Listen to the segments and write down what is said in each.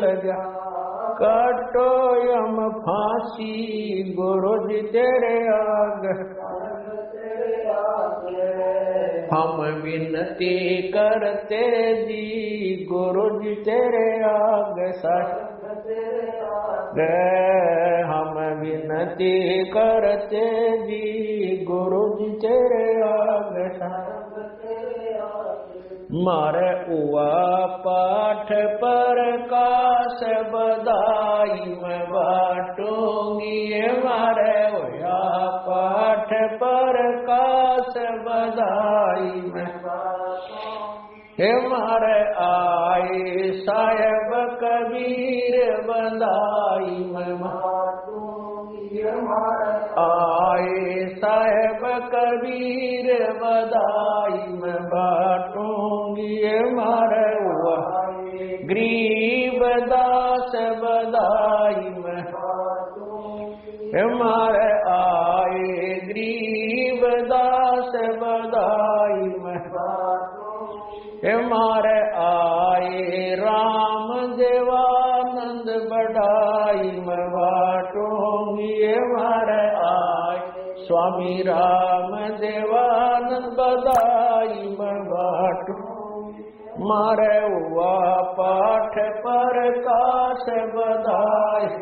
लगा काटो यम फांसी गुरु जी तेरे आगे हम विनती करते जी गुरु जी तेरे आगे हम विनती करते जी गुरु जी तेरे आगे मारे उआ पाठ पर काश बधाई मैं बाटूंगी मारे उआ पाठ पर काश बधाई मैं हे मारे आए साहेब कबीर बंधाई मैं आए साहेब कबीर बधाई मैं बाटूंगी मारे हुआ गरीब दास बधाई मैं मारे आए गरीब दास बधाई मैं मारे आए राम देवानंद बढ़ाई मैं बाटूंगी मारे आए स्वामी राम देवानंद बधाई मैं बाटूंगी मारे हुआ पाठ पर काश बधाई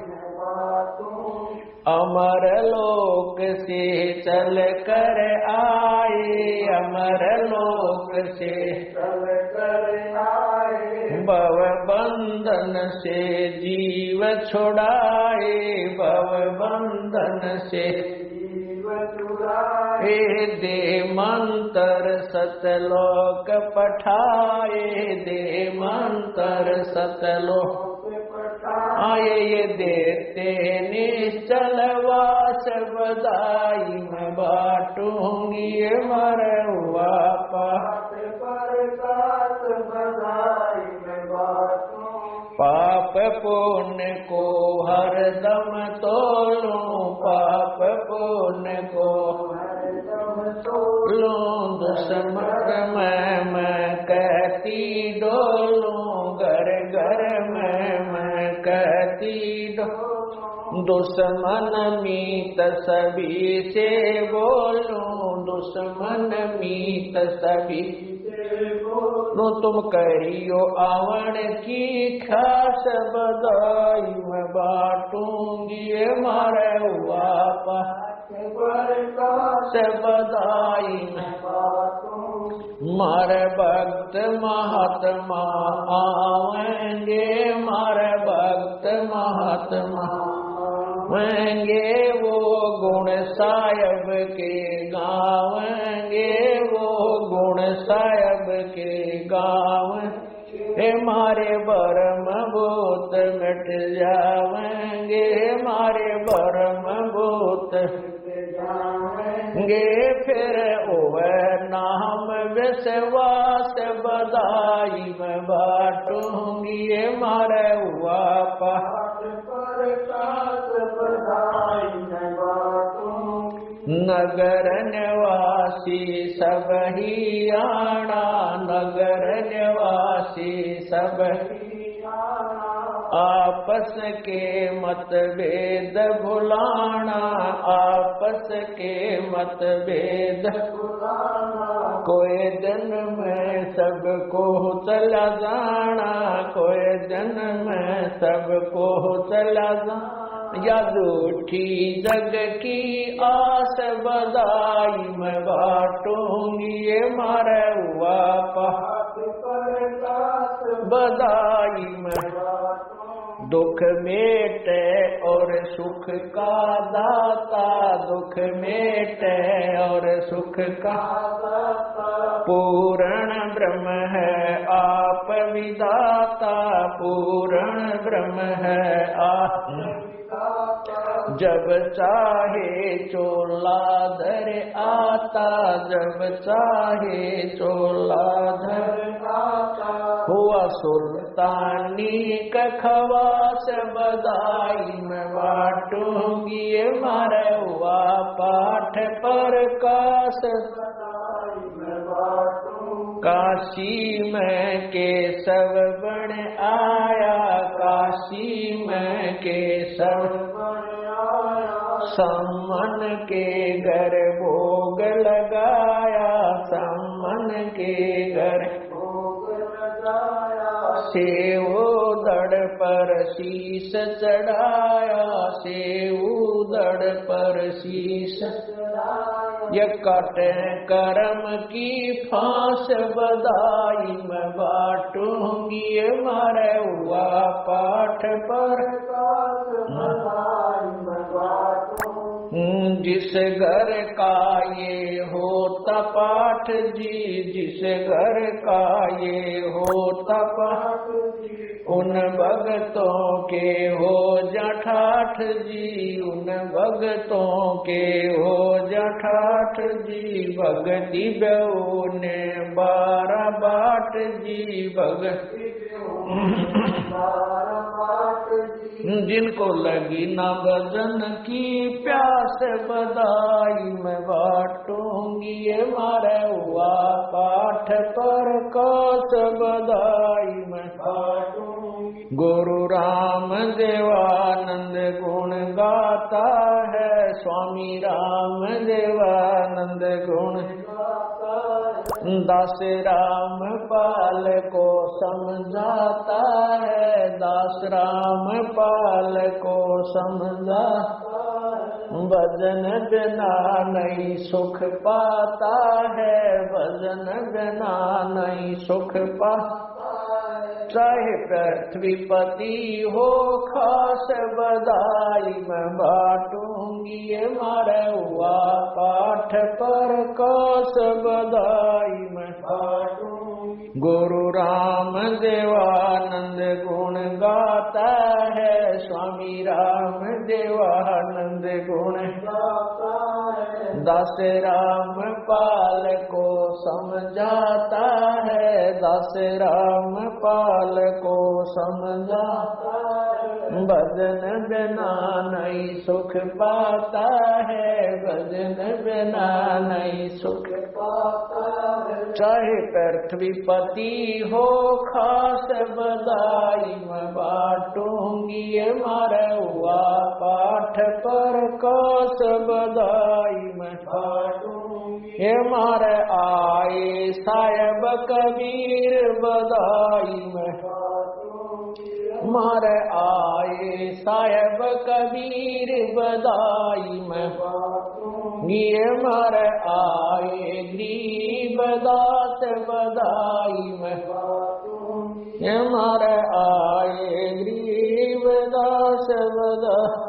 अमर लोक से चल कर आए अमर लोक से चल कर आए भव बंधन से जीव छुड़ाए भव बंधन से जीव छुड़ाए दे मंत्र सतलोक पठाए दे मंत्र सतलोक आए ये देते निश्चल वास बधाई मैं बाटूंगी मरे हुआ पाठ पर काश बधाई मैं बाटूंगी पाप पुण्य को हरदम तोलूं पाप पुण्य को हरदम तोलूं दुश्मन मैं कहती डोलूं घर घर में कहती दुश्मन मीत सभी से बोलूं दुश्मन मीत सभी से बोलूं तुम करियो आवन की खास बधाई मैं बाटूंगी मारे हुआ पाठ पर काश बधाई मैं बाटूंगी मारे भक्त महात्मा आवेंगे मारे भक्त महात्मा आवेंगे वो गुण साहिब के गावेंगे वो गुण साहिब के गावेंगे मारे भरम भूत मिट जावेंगे मारे भरम भूत गे फिर ओवे नाम विश्वास बधाई मैं बाटूंगी मारे हुआ पाठ पर काश बधाई मैं बाटूंगी नगर निवासी सब ही आना नगर निवासी सब आपस के मतभेद भुलाना आपस के मतभेद भुलाना कोई दिन में सबको चला जाना कोई दिन में सबको चला जाना या झूठी जग की आस बधाई मैं बाटूंगी मारे हुआ पाठ पर काश बधाई मैं दुख मेटे और सुख का दाता दुख मेटे और सुख का दाता पूर्ण ब्रह्म है आप विदाता पूर्ण ब्रह्म है आप जब चाहे चोला धर आता जब चाहे चोला धर आता हुआ सुल्तानी का खवास बधाई मैं बाटूंगी मारे हुआ पाठ पर काश बधाई मैं बाटूंगी काशी में केशव बन आया काशी काशी में केसर सम्मन के घर भोग लगाया, सम्मन के घर सेवो दड़ पर शीश चढ़ाया, सेवो दड़ पर शीश ये कटे कर्म की फांस बधाई मैं बांटूंगी मारे हुआ पाठ पर। जिस घर का ये होता पाठ जी, जिस घर का ये होता पाठ, उन भगतों के हो जठाठ जी, उन भगतों के हो जठाठ जी। भगति बेऊ ने 12 बाट जी, भगति जिनको लगी न भजन की प्यास बधाई मैं बांटूंगी मारे हुआ पाठ पर कौस बधाई मैं बांटूंगी। गुरु राम देवानंद गुण गाता है, स्वामी राम देवानंद गुण दास राम पाल को समझाता है, दास राम पाल को समझा। भजन बिना नहीं सुख पाता है, भजन बिना नहीं सुख पाता। चाहे पृथ्वीपति हो खास बधाई मैं बांटूंगी मारे हुआ पाठ पर कौस बधाई मैं बांटूंगी। गुरु राम देवानंद गुण गाता है, स्वामी राम देवानंद गुण गाता है। दास राम पाल को समझाता है, दास राम पाल को समझाता है। भजन बिना नहीं सुख पाता है, भजन बिना नहीं सुख पाता है। चाहे पृथ्वीपति हो खास बधाई मैं बांटूंगी मारे हुआ पाठ पर कौस बधाई मैं बांटूंगी। हे मारे आए साहेब कबीर बधाई मैं मारे आए साहेब कबीर बधाई मैं ये मारे आए गरीबदास बधाई मैं ये मारे आए गरीबदास बधाई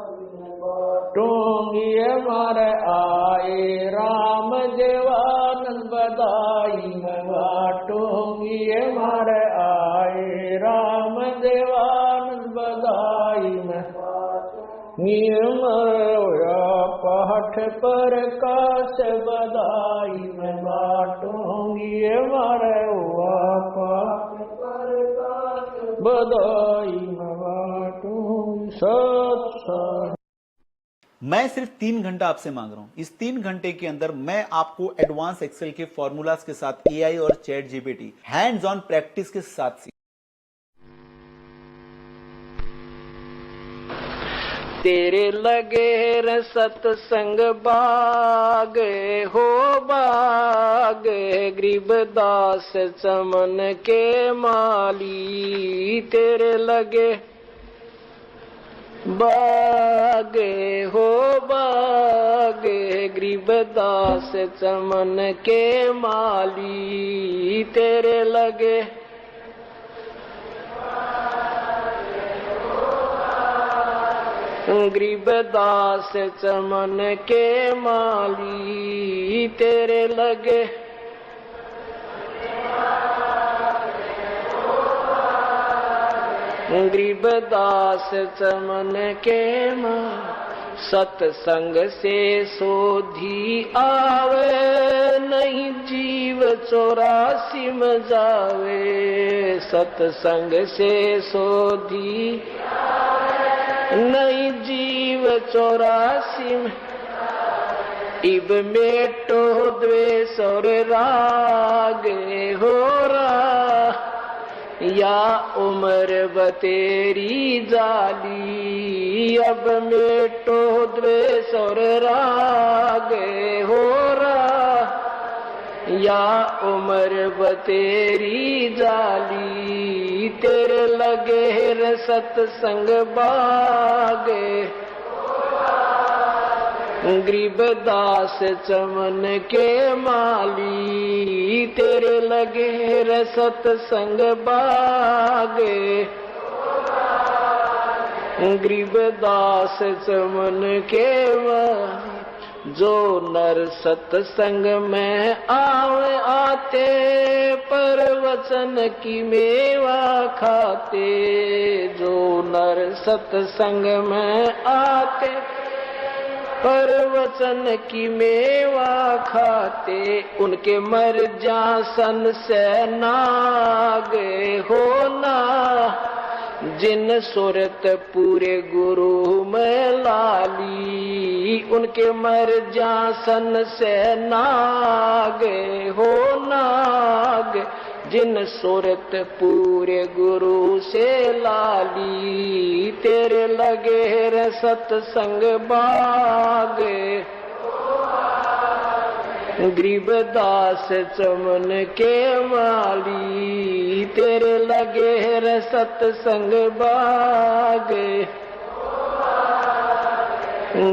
टूंगी मारे आए राम देवानंद बधाई मैं बाटूंगी मारे आए राम देवानंद बधाई मैं होया पाठ पर काश बधाई मैं बाटूंगी मारे हुआ पाठ पर काश बधाई मैं बाटूंगी। सत मैं सिर्फ 3 घंटा आपसे मांग रहा हूं। इस 3 घंटे के अंदर मैं आपको एडवांस एक्सेल के फॉर्मूलाज के साथ एआई और chat GPT hands on practice के साथ तेरे लगे रे सत्संग बाग हो बाग, गरीबदास चमन के माली। तेरे लगे बागे हो बागे, गरीबदास चमन के माली। तेरे लगे गरीबदास चमन के माली। तेरे लगे गरीबदास चमन के माली। सत्संग से सोधी आवे, नहीं जीव 84 में जावे। सत्संग से सोधी नहीं जीव 84 में। इब मेटो द्वेष और राग हो रा, या उम्र बतेरी जाली, अब मेटो द्वेष और राग हो रहा। या उम्र बतेरी जाली, तेरे लगे रे सत्संग बागे। गरीबदास चमन के माली, तेरे लगे रे सत्संग बागे। गरीबदास चमन के माली, जो नर सत्संग में आवे आते, पर वचन की मेवा खाते। जो नर सत्संग में आते, पर वचन की मेवा खाते, उनके मर जासन से नागे होना। जिन सूरत पूरे गुरु में लाली, उनके मर जासन से नागे हो नाग। जिन सूरत पूरे गुरु से लाली, तेरे लगे रे सत्संग बागे। गरीबदास चमन के माली, तेरे लगे रे सत्संग बागे।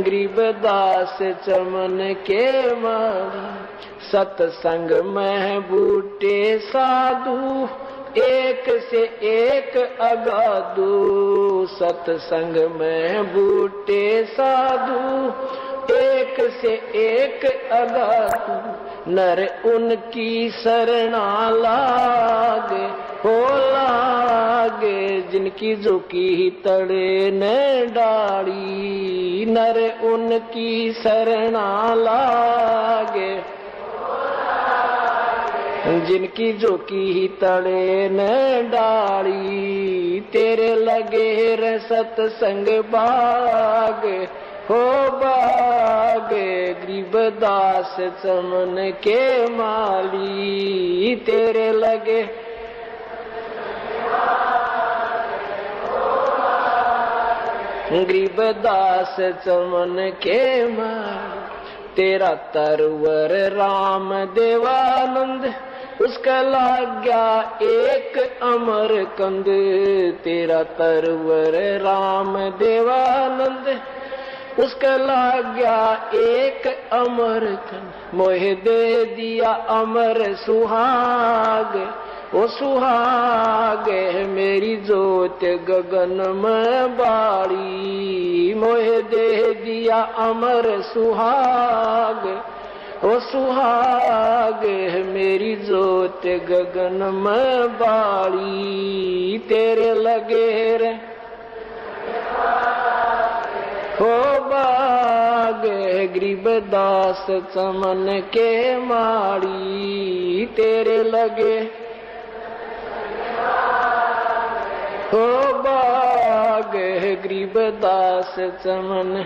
गरीबदास चमन के माली, सत्संग में बूटे साधु, एक से एक अगाधु। सत्संग में बूटे साधु, एक से एक अगाधु। नर उनकी शरणा लागे हो लागे, जिनकी झुकी तड़े न डाली। नर उनकी शरणा लागे, जिनकी झुकी तड़े न डाली। तेरे लगे रे सत्संग बाग हो बागे। गरीबदास चमन के माली, तेरे लगे गरीबदास चमन के माली। तेरा तरवर राम देवानंद, उसका लाग गया एक अमर कंद। तेरा तरवर राम देवानंद, उसका लाग गया एक अमर कंद। मोह दे दिया अमर सुहाग, ओ सुहाग मेरी जोत गगन में बाड़ी। मोह दे दिया अमर सुहाग, ओ सुहाग मेरी जोत गगन में बाड़ी। तेरे लगे रे हो बाग। गरीबदास चमन के माड़ी, तेरे लगे हो बाग। गरीबदास चमन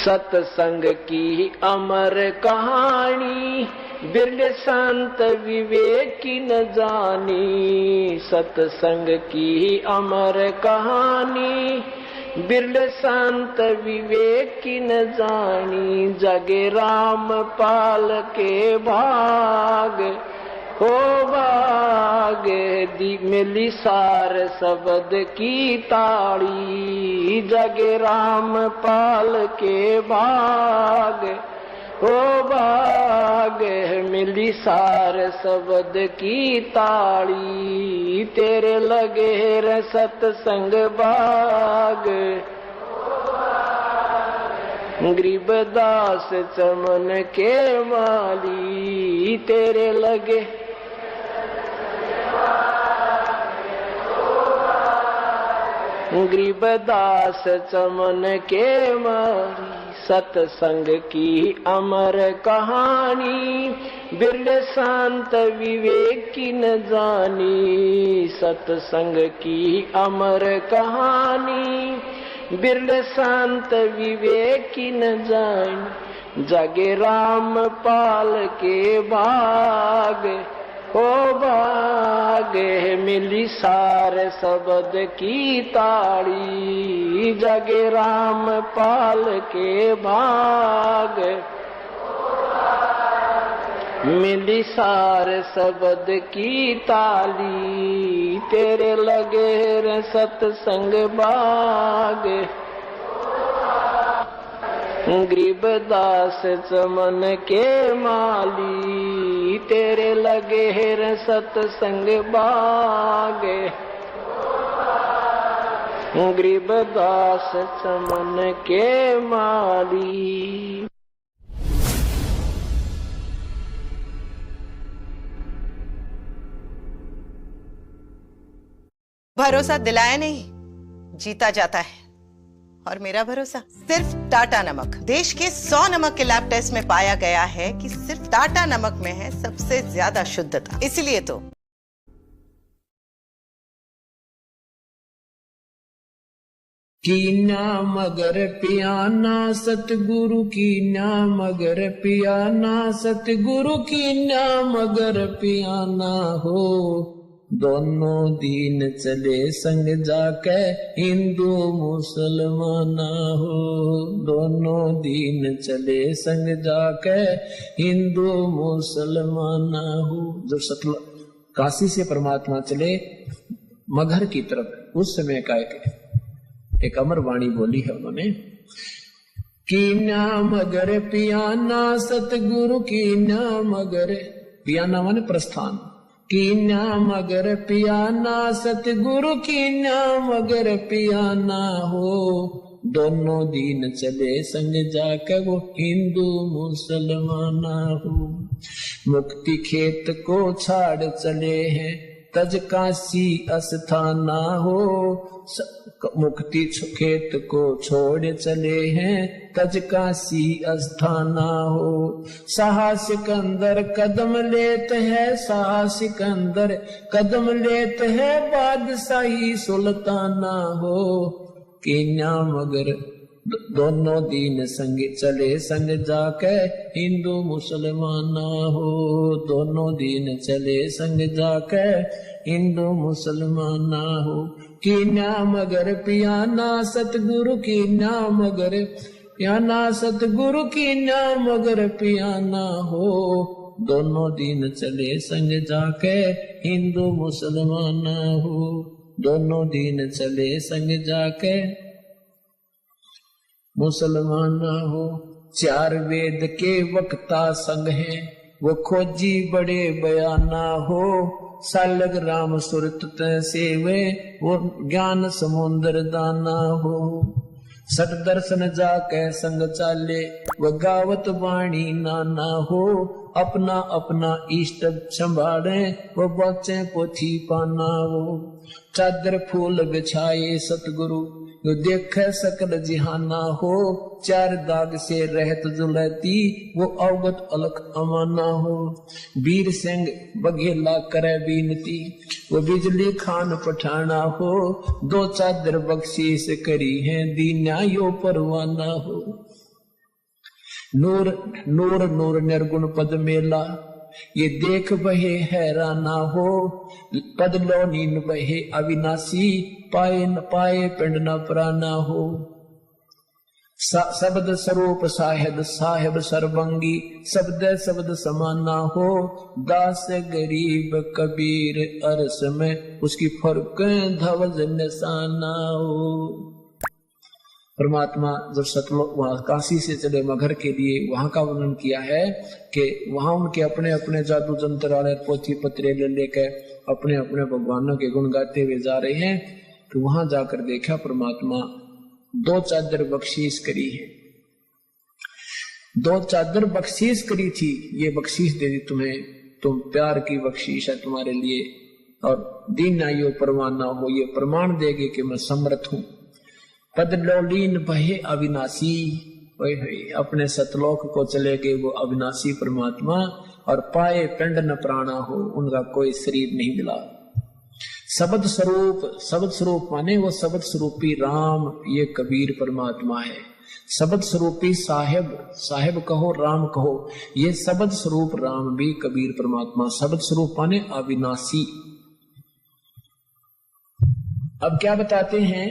सत्संग की अमर कहानी, बिरले संत विवेक की न जानी। सत्संग की अमर कहानी, बिरले संत विवेक की न जानी। जगे राम पाल के भाग हो भाग। दी मिली सार शब्द की ताड़ी। जगे राम पाल के भाग हो भाग। मिली सार शब्द की ताड़ी। तेरे लगे रे सत्संग बाग। गरीबदास चमन के माली, तेरे लगे गरीबदास चमन के माली। सत्संग की अमर कहानी, बिरले शांत विवेक की न जानी। सत्संग की अमर कहानी, बिरले शांत विवेक की न जानी। जगे राम पाल के भाग हो भागे मिली सार शब्द की ताड़ी, जगे राम पाल के भाग। मिली सार शब्द की ताली, तेरे लगे रे सत्संग बाग। गरीबदास चमन के माली, तेरे लगे रे सत्संग बाग। गरीबदास चमन के माली। भरोसा दिलाया नहीं, जीता जाता है। और मेरा भरोसा सिर्फ टाटा नमक। देश के 100 नमक के लैब टेस्ट में पाया गया है कि सिर्फ टाटा नमक में है सबसे ज्यादा शुद्धता। इसलिए तो कीना मगर पियाना सतगुरु कीना मगर पियाना सतगुरु कीना मगर पियाना हो। दोनों दीन चले संग जाके हिंदू मुसलमाना हो। दोनों दीन चले संग जाके हिंदू मुसलमाना हो। जब सतल काशी से परमात्मा चले मगहर की तरफ, उस समय का एक अमर वाणी बोली है उन्होंने, कीना मगर पियाना सतगुरु कीना मगर, पियाना माने प्रस्थान, कीना मगर पियाना सतगुरु कीना मगर पियाना हो। दोनों दीन चले संग जाकर वो हिंदू मुसलमाना हो। मुक्ति खेत को छाड़ चले हैं तज काशी अस्थाना हो। मुक्ति खेत को छोड़ चले हैं तज काशी अस्थाना हो। साहसिक अंदर कदम लेत है, साहसिक अंदर कदम लेत है बादशाही सुल्ताना हो। कीना मगर दोनों दीन संग चले संग जाके हिंदू मुसलमाना हो। दोनों दीन चले संग जाके हिंदू मुसलमाना हो। कीना मगर पियाना सतगुरु कीना मगर पियाना सतगुरु कीना मगर पियाना हो। दोनों दीन चले संग जाके हिंदू मुसलमाना हो। दोनों दीन चले संग जाके मुसलमाना हो। चार वेद के वक्ता संग हैं वो खोजी बड़े बयाना हो। सालग राम सुरत सेवे वो ज्ञान समुद्र दाना हो। सत दर्शन जाके संग चाले वो गावत वाणी नाना हो। अपना अपना इष्ट संभाले वो बचे पोथी पाना हो। चादर फूल बिछाए सतगुरु जो देख सकल जिहाना हो। चार दाग से रहत जुलती वो अवगत अलख अमाना हो। वीर सिंह बघेला करे बीनती वो बिजली खान पठाना हो। दो चादर बख्शीश करी है दीना यो परवाना हो। नूर नूर नूर निर्गुण पद मेला ये देख बहे हैराना हो। पद लो नीन बहे अविनाशी पाए न पाए पिंड न प्राना हो। शब्द स्वरूप साहेब साहेब सर्वंगी शब्द शब्द समाना हो। दास गरीब कबीर अरस में उसकी फर्क धवज निशाना हो। परमात्मा जब सतलोक वहां काशी से चले मगहर के लिए, वहां का वर्णन किया है कि वहां उनके अपने अपने जादू जंत्र वाले पोथी पत्रे ले लेकर अपने अपने भगवानों के गुण गाते हुए जा रहे हैं। तो वहां जाकर देखा परमात्मा दो चादर बख्शीश करी है। दो चादर बख्शीश करी थी, ये बख्शीश दे दी तुम्हें, तुम प्यार की बख्शीश है तुम्हारे लिए। और दीन आयो परवाना हो, ये प्रमाण देगे कि मैं समर्थ हूं। पद लोलीन बहे अविनाशी, अपने सतलोक को चले गए वो अविनाशी परमात्मा। और पाए पिंड न प्राणा हो, उनका कोई शरीर नहीं मिला। शब्द स्वरूप, शब्द स्वरूप माने वो शब्द स्वरूपी राम, ये कबीर परमात्मा है। शब्द स्वरूपी साहेब, साहेब कहो राम कहो, ये शब्द स्वरूप राम भी कबीर परमात्मा शब्द स्वरूप माने अविनाशी। अब क्या बताते हैं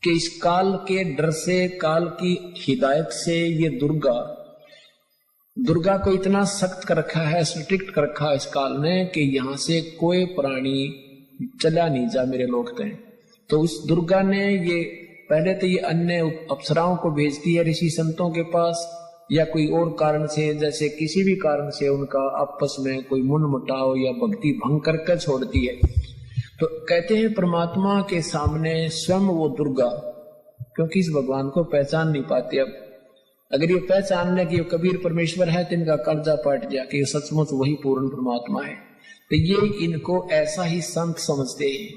कि इस काल के डर से, काल की हिदायत से ये दुर्गा को इतना सख्त कर रखा है, स्ट्रिक्ट कर रखा है इस काल ने कि यहां से कोई प्राणी चला नहीं जा मेरे लोग तय। तो उस दुर्गा ने ये पहले तो ये अन्य अप्सराओं को भेजती है ऋषि संतों के पास, या कोई और कारण से, जैसे किसी भी कारण से उनका आपस में कोई मनमुटाव या भक्ति भंग करके छोड़ती है। तो कहते हैं परमात्मा के सामने स्वयं वो दुर्गा, क्योंकि इस भगवान को पहचान नहीं पाते। अब अगर ये पहचान ले कि ये कबीर परमेश्वर है तो इनका कर्जा पाट गया कि ये सचमुच वही पूर्ण परमात्मा है। तो ये इनको ऐसा ही संत समझते हैं।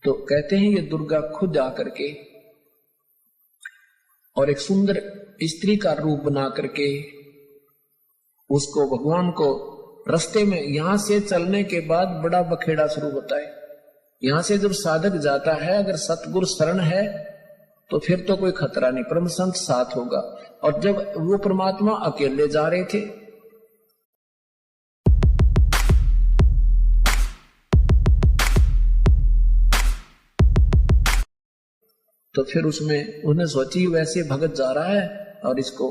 तो कहते हैं ये दुर्गा खुद आकर के और एक सुंदर स्त्री का रूप बना करके उसको, भगवान को रास्ते में, यहां से चलने के बाद बड़ा बखेड़ा शुरू होता है। यहां से जब साधक जाता है, अगर सतगुरु शरण है तो फिर तो कोई खतरा नहीं, परम संत साथ होगा। और जब वो परमात्मा अकेले जा रहे थे तो फिर उसमें उन्हें सोची वैसे भगत जा रहा है और इसको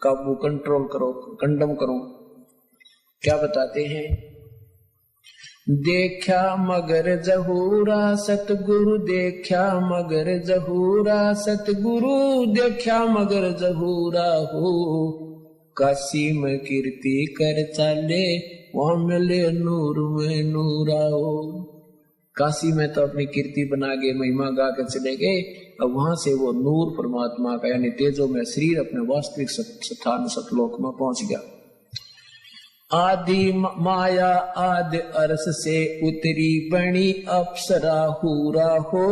काबू, कंट्रोल करो, कंडम करो। क्या बताते हैं, देखा मगर जहूरा सतगुरु, देखा मगर जहूरा सतगुरु, देखा मगर जहूरा हो, काशी में कीर्ति कर चाले, वहां मिले नूर में नूरा हो। काशी में तो अपनी कीर्ति बना के महिमा गा के चले गए, अब वहां से वो नूर परमात्मा का यानी तेजो में शरीर अपने वास्तविक स्थान सतलोक में पहुंच गया। आदि माया आदि अरस से उतरी बनी अप्सरा हूरा हो,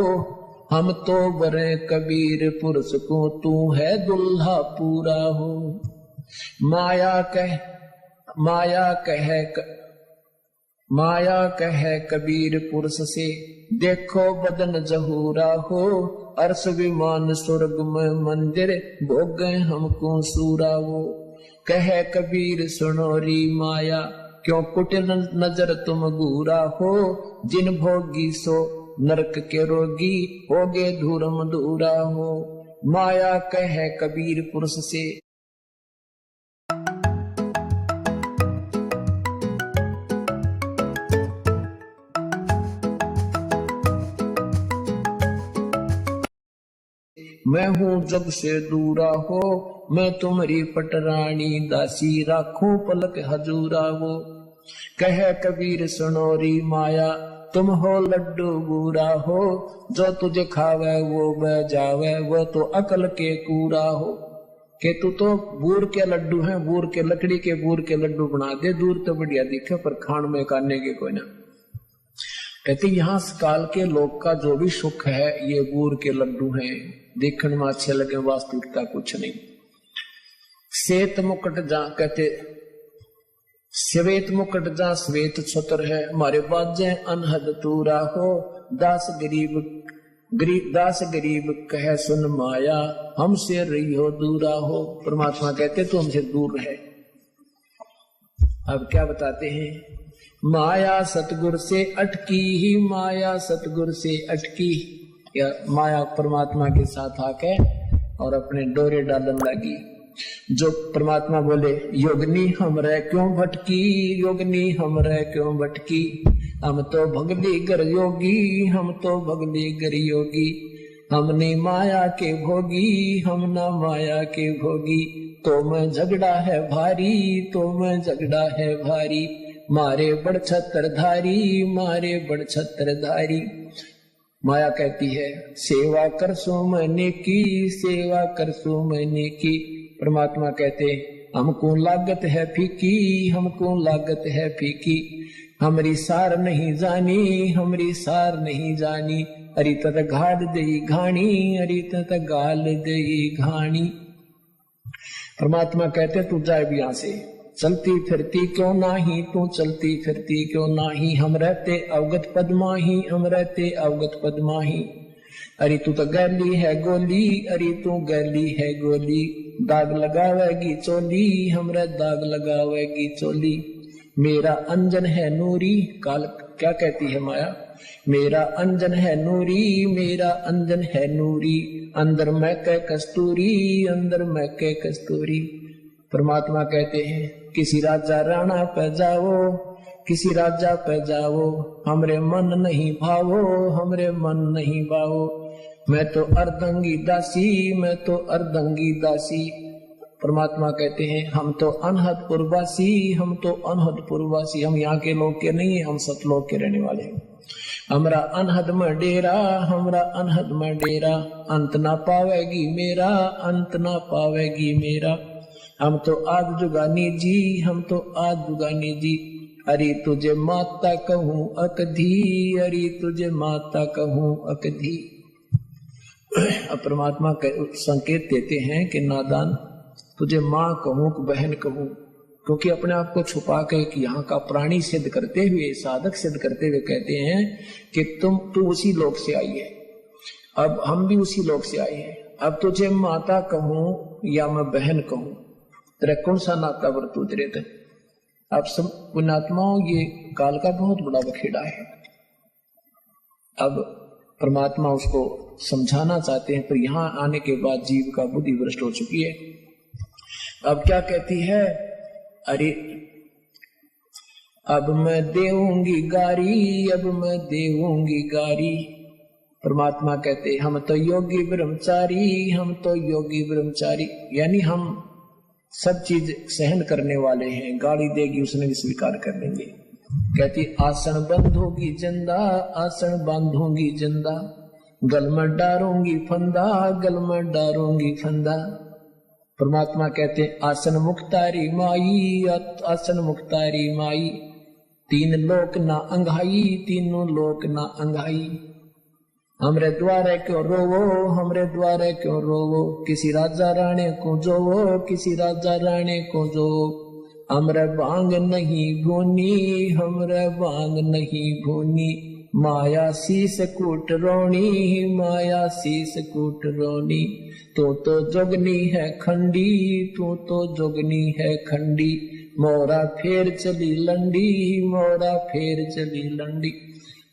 हम तो बरे कबीर पुरुष को, तू है दुल्हा पूरा हो। माया कहे कबीर पुरुष से, देखो बदन जहूरा हो, अर्श विमान स्वर्ग में मंदिर, भोग गए हमको सूरा वो। कहे कबीर सुनोरी माया, क्यों कुटिल नजर तुम घूरा हो, जिन भोगी सो नरक के रोगी, होगे धूरम धूरा हो। माया कहे कबीर पुरुष से, मैं हूँ जग से दूरा हो, मैं तुम्हारी पटरानी दासी, राखूं पलक हजूरा हो। कह कबीर सुनोरी माया, तुम हो लड्डू बूरा हो, जो तुझे खावे वो बह जावे, वो तो अकल के कूरा हो। के तू तो बूर के लड्डू हैं, बूर के लकड़ी के बूर के लड्डू बना दे, दूर तो बढ़िया दिखे पर खान में काटने के कोई ना। कहते यहाँ काल के लोग का जो भी सुख है ये बूर के लड्डू हैं, देखने में अच्छे लगे, वास्तविकता कुछ नहीं। श्वेत मुकुट जा, कहते श्वेत मुकुट जा श्वेत छत्र है, हमारे बाजे अनहद तूरा हो, दास गरीब कहे सुन माया, हमसे रही हो दूरा हो। परमात्मा कहते तो हमसे दूर रहे। अब क्या बताते हैं, माया सतगुर से अटकी ही, माया सतगुर से अटकी, या माया परमात्मा के साथ आके और अपने डोरे डालन लगी। जो परमात्मा बोले योगनी हमरे क्यों भटकी, योगनी हमरे क्यों भटकी, हम तो भगली गर योगी, हम तो भगली गर योगी, हमने माया के भोगी, हम ना माया के भोगी, तो मैं झगड़ा है भारी, तो मैं झगड़ा है भारी, मारे बड़ छत्रधारी, मारे बड़ छत्रधारी। माया कहती है सेवा कर सो मैंने की, सेवा कर सो मैंने की। परमात्मा कहते हमको लागत है फीकी, हमको लागत है फीकी, हमारी सार नहीं जानी, हमारी सार नहीं जानी, अरी तत घाल दई घाणी, अरी तत गाल दई घाणी। परमात्मा कहते तू जाए भी यहां से, चलती फिरती क्यों नाही, तू चलती फिरती क्यों नाही, हम रहते अवगत पद माही, हम रहते अवगत पद माही। अरे तू तो गैली है गोली, अरे तू गैली है गोली, दाग लगावेगी चोली, हमरे दाग लगावेगी चोली। मेरा अंजन है नूरी, काल क्या कहती है माया, मेरा अंजन है नूरी, मेरा अंजन है नूरी, अंदर मैं कै कस्तूरी, अंदर मैं कै कस्तूरी। परमात्मा कहते हैं किसी राजा राणा पे जाओ, किसी राजा पे जाओ, हमरे मन नहीं भावो, हमरे मन नहीं भावो। मैं तो अर्धंगी दासी, मैं तो अर्धंगी दासी। परमात्मा कहते हैं हम तो अनहदपुर वासी, हम तो अनहदपुर वासी, हम यहाँ के लोग के नहीं है, हम सतलोक के रहने वाले हैं। हमरा अनहद में डेरा, हमरा अनहद में डेरा, अंत ना पावेगी मेरा, अंत ना पावेगी मेरा। हम तो आज जुगानी जी, हम तो आज जुगानी जी। अरे तुझे माता कहूँ अकधी, अरे तुझे माता कहूँ अकधी। अब परमात्मा संकेत देते हैं कि नादान तुझे माँ कहूँ कि बहन कहूँ, क्योंकि अपने आप को छुपा के यहाँ का प्राणी सिद्ध करते हुए, साधक सिद्ध करते हुए कहते हैं कि तू उसी लोक से आई है, अब हम भी उसी लोक से आए हैं। अब तुझे माता कहूँ या मैं बहन कहूँ, तेरा कौन सा नाता बरतू तेरे तक। अब सब पुण्यात्माओं, ये काल का बहुत बड़ा बखेड़ा है। अब परमात्मा उसको समझाना चाहते हैं, पर यहाँ आने के बाद जीव का बुद्धि भ्रष्ट हो चुकी है। अब क्या कहती है, अरे अब मैं देऊंगी गारी, अब मैं देऊंगी गारी। परमात्मा कहते हम तो योगी ब्रह्मचारी, हम तो योगी ब्रह्मचारी, यानी हम सब चीज सहन करने वाले हैं। गाली देगी उसने भी स्वीकार कर लेंगे। कहती आसन बंधोगी जिंदा, आसन बांधूंगी जिंदा, गल में डारूंगी फंदा, गल में डारूंगी फंदा। परमात्मा कहते आसन मुक्तारी माई, आसन मुक्तारी माई, तीन लोक ना अंघाई, तीनों लोक ना अंघाई। हमरे द्वारे क्यों रोवो, हमरे द्वारे क्यों रोवो, किसी राजा राणे को जोवो, किसी राजा राणे को जो। हमरे भांग नहीं भूनी, हमरे भांग नहीं भूनी, माया शीस कूट रोणी, माया शीस कूट रोणी। तू तो जोगनी है खंडी, तू तो जोगनी है खंडी, मोरा फेर चली लंडी, मोरा फेर चली लंडी।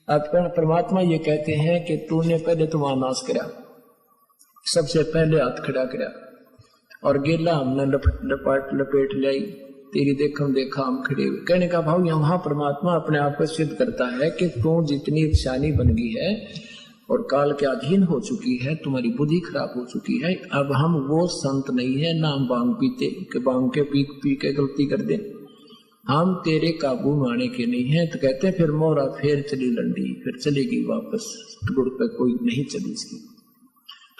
अब परमात्मा ये कहते हैं कि तूने पहले तुम्हारा नाश करा, सबसे पहले हाथ खड़ा करा, और गेला हमने लपेट लाई, तेरी देखम देखा हम खड़े हुए। कहने का भाव यहाँ परमात्मा अपने आप को सिद्ध करता है कि तू जितनी शानी बन गई है और काल के अधीन हो चुकी है, तुम्हारी बुद्धि खराब हो चुकी है। अब हम वो संत नहीं है ना हम बांग पीते कि बांग के पी के गलती कर दे, हम तेरे काबू में आने के नहीं है। तो कहते हैं फिर मोरा फेर चली लंडी, फिर चलेगी वापस, गुड़ पे कोई नहीं चली इसकी।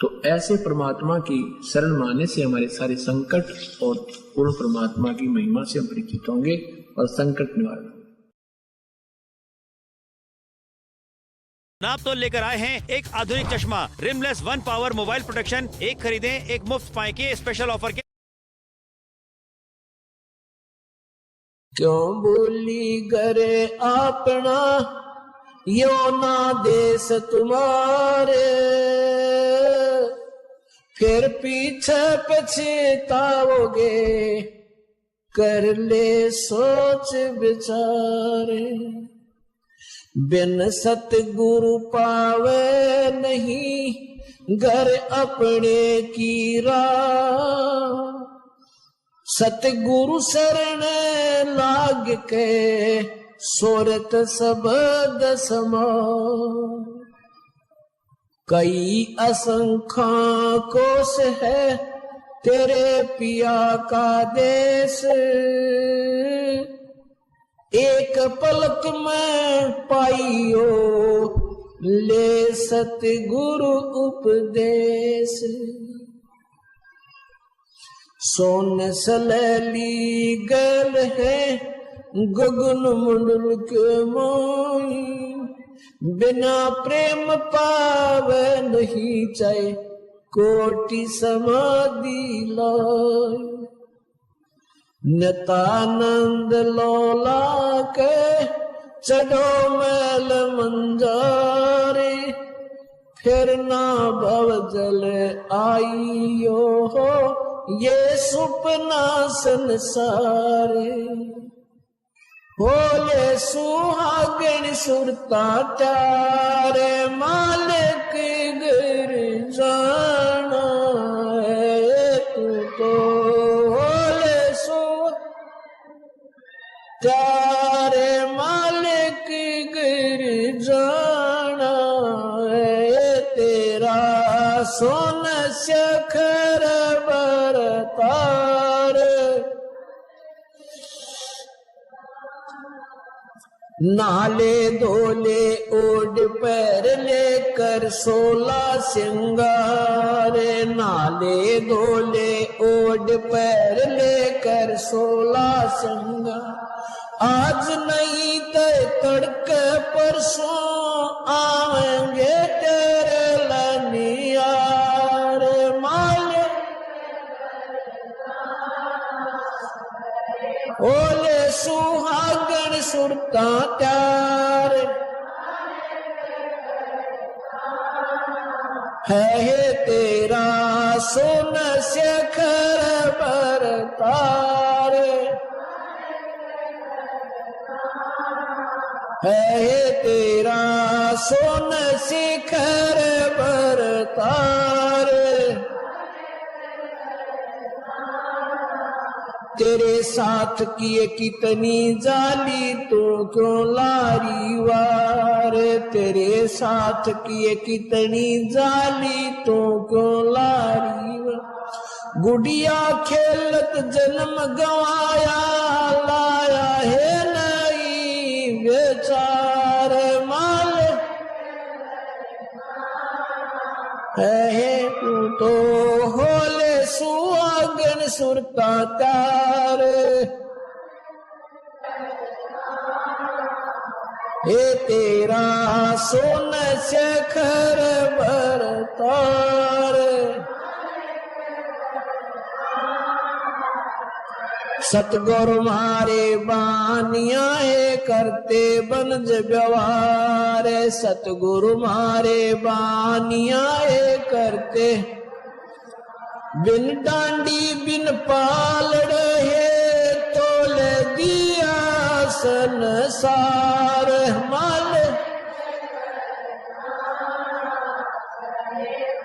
तो ऐसे परमात्मा की शरण माने से हमारे सारे संकट और पूर्ण परमात्मा की महिमा से हम परिचित होंगे और संकट निवारण। आप तो लेकर आए हैं एक आधुनिक चश्मा रिमलेस 1 पावर मोबाइल प्रोटेक्शन, एक खरीदें एक मुफ्त पाएं के स्पेशल ऑफर के। क्यों भूली गरे अपना यो ना देश तुम्हारे, फिर पीछे पछताओगे कर ले सोच विचारे। बिन सतगुरु पावे नहीं घर अपने की राह, सतगुरु शरण लाग के सोरत सबद समा। कई असंख्या कोस है तेरे पिया का देश, एक पलक में पाइयो ले सतगुरु उपदेश। सोन सलैली गल है गगन मंडल के मोई, बिना प्रेम पावे नहीं चाहे कोटि समाधि लाई। नितानंद लोला के चढ़ो मैल मंजारे, फिर ना भव जल आइयो हो, ये सुपना संसारे। बोले सुहागन सुरता चारे, मालिक गिर जाना है तू तो। बोले सु चारे, मालिक गिर जाना है तेरा। सोन शखर बरतार, नाले धोले ओढ़ पैर लेकर 16 सिंगार। नाले धोले ओढ़ पैर लेकर 16 सिंगार। आज नहीं तो तड़के परसों आएंगे तेरे लनियार। माले ओले सुहागन सुरता त्यार, है तेरा सोन शेखर बरतार। है तेरा सोन शिखर बरतार। तेरे साथ किए कितनी जाली तू क्यों लारी वार। तेरे साथ किए कितनी जाली तू क्यों लारी वार। गुड़िया खेलत जन्म गवाया, लाया है नई बेचार। माल है तू तो होले सुहागन सुरता तार। हे तेरा सोन शेखर बरतार। सतगुरु मारे बानिया है करते बनज व्यवहार। सतगुरु मारे बानिया है करते बिन डांडी बिन पालड़ है तोल दिया संसार। माल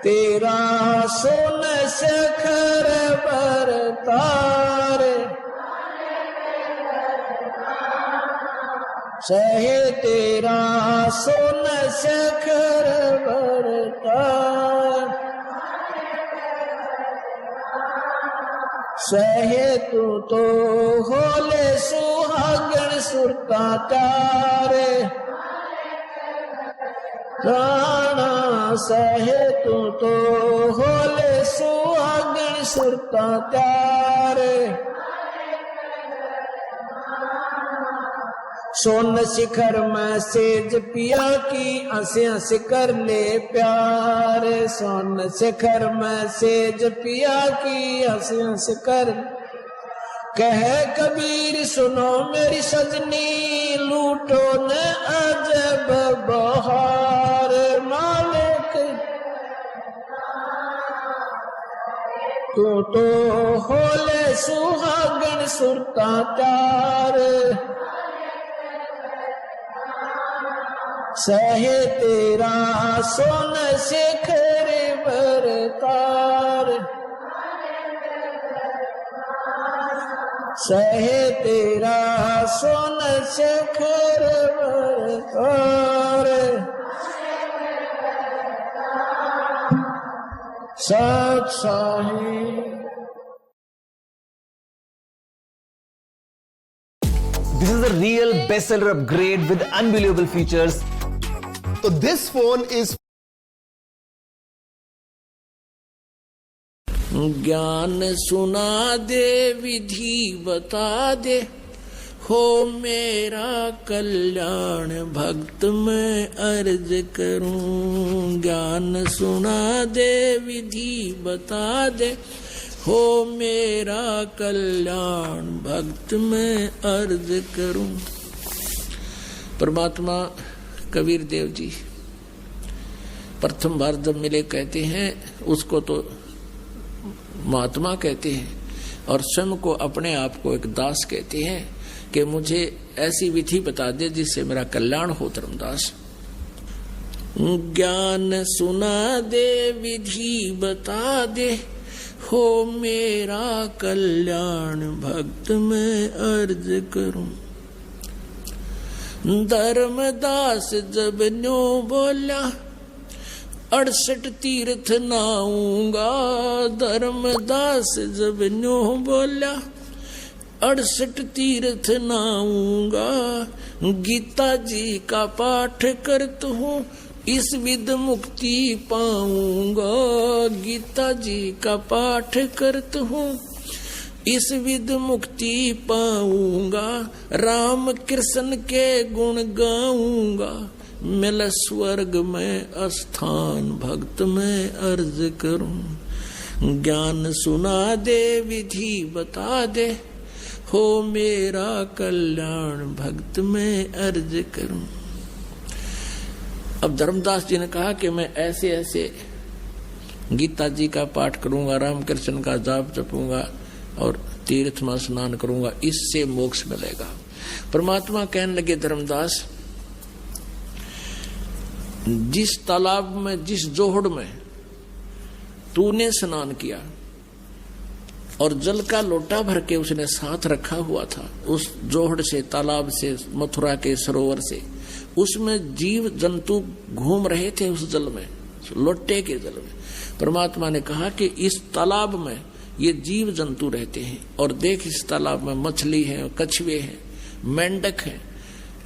तेरा सोन शेखर बरतार। सहे तेरा सोन शेखर बरतार। सहे तू तो होले सुहागन सुरता तार। राणा सहे तू तो होले सुहागन सुरता तार। सोन शिखर में सेज पिया की हंस हंस कर ले प्यार। सोन शिखर में सेज पिया की हंस हंस कर। कह कबीर सुनो मेरी सजनी, लूटो न अजब बहार। मालिक तू तो होले सुहागन सुरता तार। सहे तेरा सोन शेखर बरतार। सहे तेरा सोन शेखर बरतार। सत Sahib. This is a real bestseller upgrade with unbelievable features. So this phone is ज्ञान सुना दे विधि बता दे, हो मेरा कल्याण भक्त मैं अर्ज करूं। ज्ञान सुना दे विधि बता दे, हो मेरा कल्याण भक्त मैं अर्ज करूं। परमात्मा कबीर देव जी प्रथम बार जब मिले कहते हैं उसको तो महात्मा कहते हैं और स्वयं को अपने आप को एक दास कहते हैं कि मुझे ऐसी विधि बता दे जिससे मेरा कल्याण हो धर्मदास। ज्ञान सुना दे विधि बता दे हो मेरा कल्याण भक्त मैं अर्ज करूं। धर्मदास जब न्यो बोला 68 तीर्थ नाऊंगा। धर्मदास जब न्यो बोला 68 तीर्थ नाऊंगा। गीता जी का पाठ करता हूँ इस विद मुक्ति पाऊंगा। गीता जी का पाठ करता हूँ इस विद मुक्ति पाऊंगा। राम कृष्ण के गुण गाऊंगा। मिल स्वर्ग में स्थान भक्त में अर्ज करूं। ज्ञान सुना दे विधि बता दे हो मेरा कल्याण भक्त में अर्ज करूं। अब धर्मदास जी ने कहा कि मैं ऐसे ऐसे गीता जी का पाठ करूंगा, राम कृष्ण का जाप जपूंगा और तीर्थ में स्नान करूंगा, इससे मोक्ष मिलेगा। परमात्मा कहने लगे धर्मदास जिस तालाब में जिस जोहड़ में तूने स्नान किया और जल का लोटा भर के उसने साथ रखा हुआ था, उस जोहड़ से तालाब से मथुरा के सरोवर से उसमें जीव जंतु घूम रहे थे उस जल में, लोटे के जल में। परमात्मा ने कहा कि इस तालाब में ये जीव जंतु रहते हैं और देख इस तालाब में मछली है, कछुए हैं, मेंढक हैं,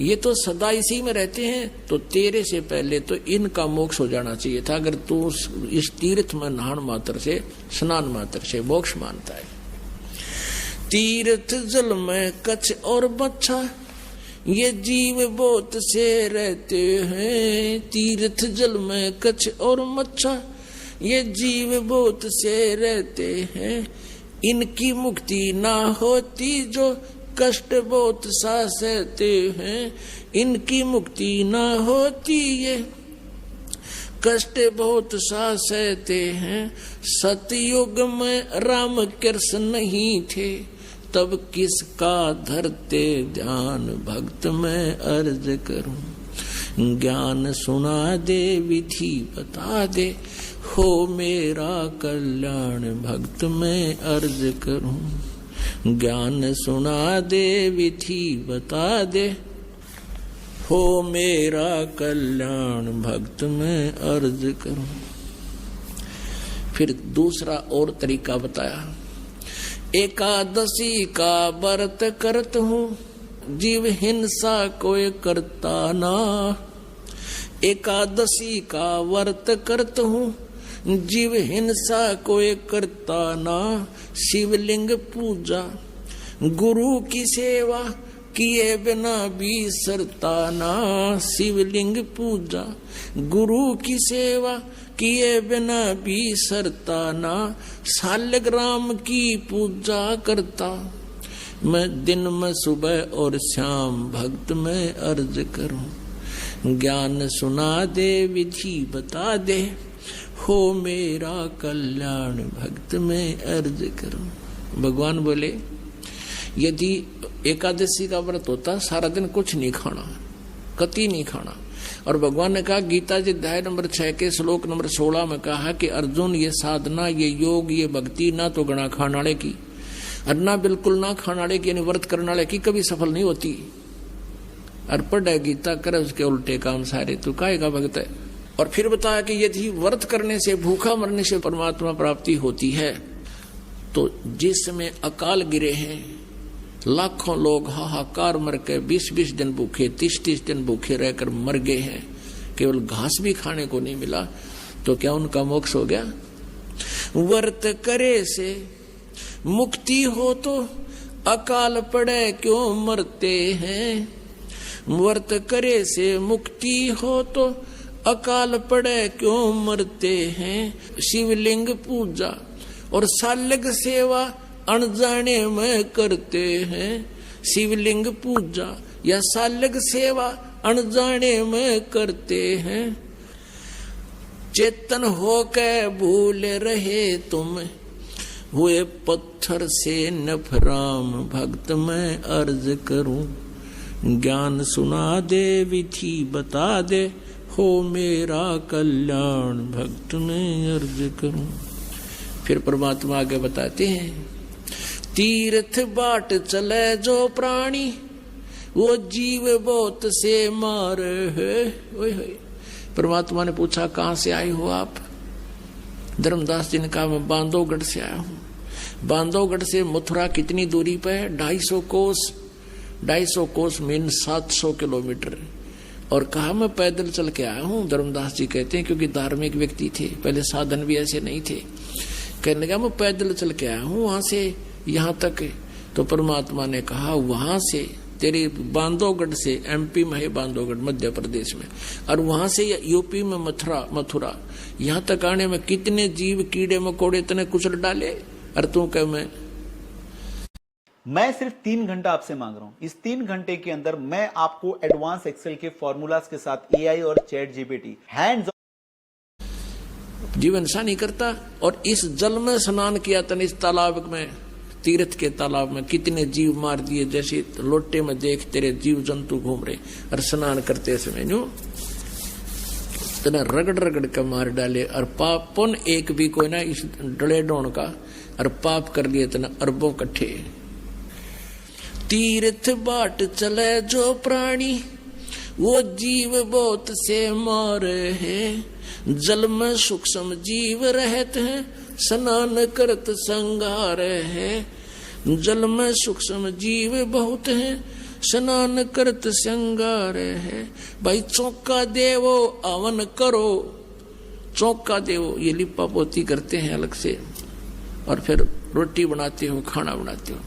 ये तो सदा इसी में रहते हैं। तो तेरे से पहले तो इनका मोक्ष हो जाना चाहिए था अगर तू इस तीर्थ में नहान मात्र से स्नान मात्र से मोक्ष मानता है। तीर्थ जल में कछ और बच्चा ये जीव बहुत से रहते हैं। तीर्थ जल में कछ और मच्छा ये जीव बहुत से रहते हैं। इनकी मुक्ति ना होती जो कष्ट बहुत सा सहते हैं। इनकी मुक्ति ना होती ये कष्ट बहुत सा सहते हैं। सतयुग में राम कृष्ण नहीं थे तब किसका धरते ध्यान भक्त में अर्ज करूं। ज्ञान सुना दे विधि बता दे हो मेरा कल्याण भक्त में अर्ज करूं। ज्ञान सुना दे विधि बता दे हो मेरा कल्याण भक्त में अर्ज करूं। फिर दूसरा और तरीका बताया। एकादशी का व्रत करत हूँ जीव हिंसा कोई करता ना। एकादशी का व्रत करत हूँ जीव हिंसा कोई करता ना। शिवलिंग पूजा गुरु की सेवा किए बिना भी सरता ना। शिवलिंग पूजा गुरु की सेवा किए बिना भी सरता ना। शालग्राम की पूजा करता मैं दिन में सुबह और शाम भक्त में अर्ज करूं। ज्ञान सुना दे विधि बता दे हो मेरा कल्याण भक्त में अर्ज करूं। भगवान बोले यदि एकादशी का व्रत होता सारा दिन कुछ नहीं खाना, कति नहीं खाना। और भगवान ने कहा गीता जी अध्याय नंबर 6 के श्लोक नंबर 16 में कहा कि अर्जुन ये साधना ये योग ये भक्ति ना तो गणा खानाड़े की और ना बिल्कुल ना खानाड़े की यानी व्रत करनाड़े की कभी सफल नहीं होती। और पढ़ गीता करे उसके उल्टे काम सारे, तू काहे का भक्त है। और फिर बताया कि यदि व्रत करने से भूखा मरने से परमात्मा प्राप्ति होती है तो जिसमें अकाल गिरे हैं लाखों लोग हाहाकार मर के 20-20 दिन भूखे 30-30 दिन भूखे रहकर मर गए हैं, केवल घास भी खाने को नहीं मिला, तो क्या उनका मोक्ष हो गया। व्रत करे से मुक्ति हो तो अकाल पड़े क्यों मरते हैं। व्रत करे से मुक्ति हो तो अकाल पड़े क्यों मरते हैं। शिवलिंग पूजा और शालग सेवा अनजाने में करते हैं। शिवलिंग पूजा या शालग सेवा अनजाने में करते हैं। चेतन होके भूल रहे तुम, हुए पत्थर से नफराम, भक्त मैं अर्ज करूं। ज्ञान सुना दे, विधि बता दे, हो मेरा कल्याण, भक्त मैं अर्ज करूं। फिर परमात्मा आगे बताते हैं, तीर्थ बाट चले जो प्राणी, वो जीव बहुत से मार है। परमात्मा ने पूछा, कहां से आए हो आप? धर्मदास जी ने कहा, मैं बांधवगढ़ से आया हूं। बांधवगढ़ से मथुरा कितनी दूरी पे है? 250 कोस। 250 कोस मीन 700 किलोमीटर। और कहा, मैं पैदल चल के आया हूं। धर्मदास जी कहते हैं, क्योंकि धार्मिक व्यक्ति थे, पहले साधन भी ऐसे नहीं थे। कहने लगा, मैं पैदल चल के आया हूं वहां से यहां तक। तो परमात्मा ने कहा, वहां से तेरे बांधवगढ़ से, एमपी में है बांधवगढ़ मध्य प्रदेश में, और वहां से यूपी में मथुरा, यहां तक आने में कितने जीव कीड़े मकोड़े तने कुचल डाले। और तू कह मैं सिर्फ 3 घंटा आपसे मांग रहा हूं। इस 3 घंटे के अंदर मैं आपको एडवांस एक्सेल के फॉर्मूलाज के साथ एआई और चैट जीपीटी हैंड्स जीवन सा नहीं करता। और इस जल में स्नान किया तने, इस तालाब में, तीर्थ के तालाब में कितने जीव मार दिए। जैसे लोटे में देख तेरे जीव जंतु घूम रहे, और स्नान करते समय न्यू तना रगड़ रगड़ के मार डाले। और पाप पुन एक भी कोई ना इस डले डोन का, और पाप कर लिए तना अरबों कट्ठे। तीर्थ बाट चले जो प्राणी, वो जीव बहुत से मार है। जल में सूक्ष्म जीव रहते हैं, स्नान करत संगार है। जल में सूक्ष्म जीव बहुत हैं, स्नान करत संगार है। भाई चौका देवो अवन करो। चौका देवो, ये लिपा पोती करते हैं अलग से, और फिर रोटी बनाते हो, खाना बनाते हो।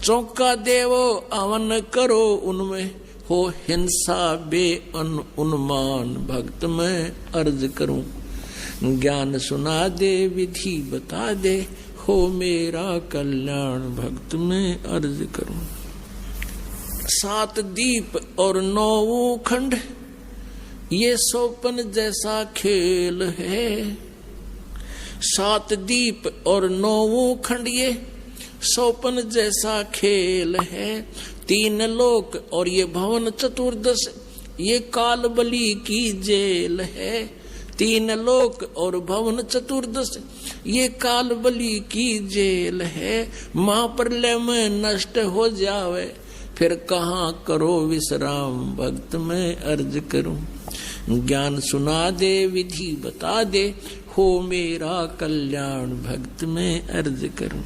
चौका देवो अवन करो, उनमें हो हिंसा बे उन्मान, भक्त मैं अर्ज करूं। ज्ञान सुना दे, विधि बता दे, हो मेरा कल्याण, भक्त मैं अर्ज करूं। 7 दीप और 9 खंड, ये सोपन जैसा खेल है। 7 दीप और 9 खंड, ये सोपन जैसा खेल है। 3 लोक और ये भवन चतुर्दश, ये काल बलि की जेल है। 3 लोक और भवन चतुर्दश, ये काल बलि की जेल है। महाप्रलय में नष्ट हो जावे, फिर कहाँ करो विश्राम, भक्त मैं अर्ज करूं। ज्ञान सुना दे, विधि बता दे, हो मेरा कल्याण, भक्त मैं अर्ज करूं।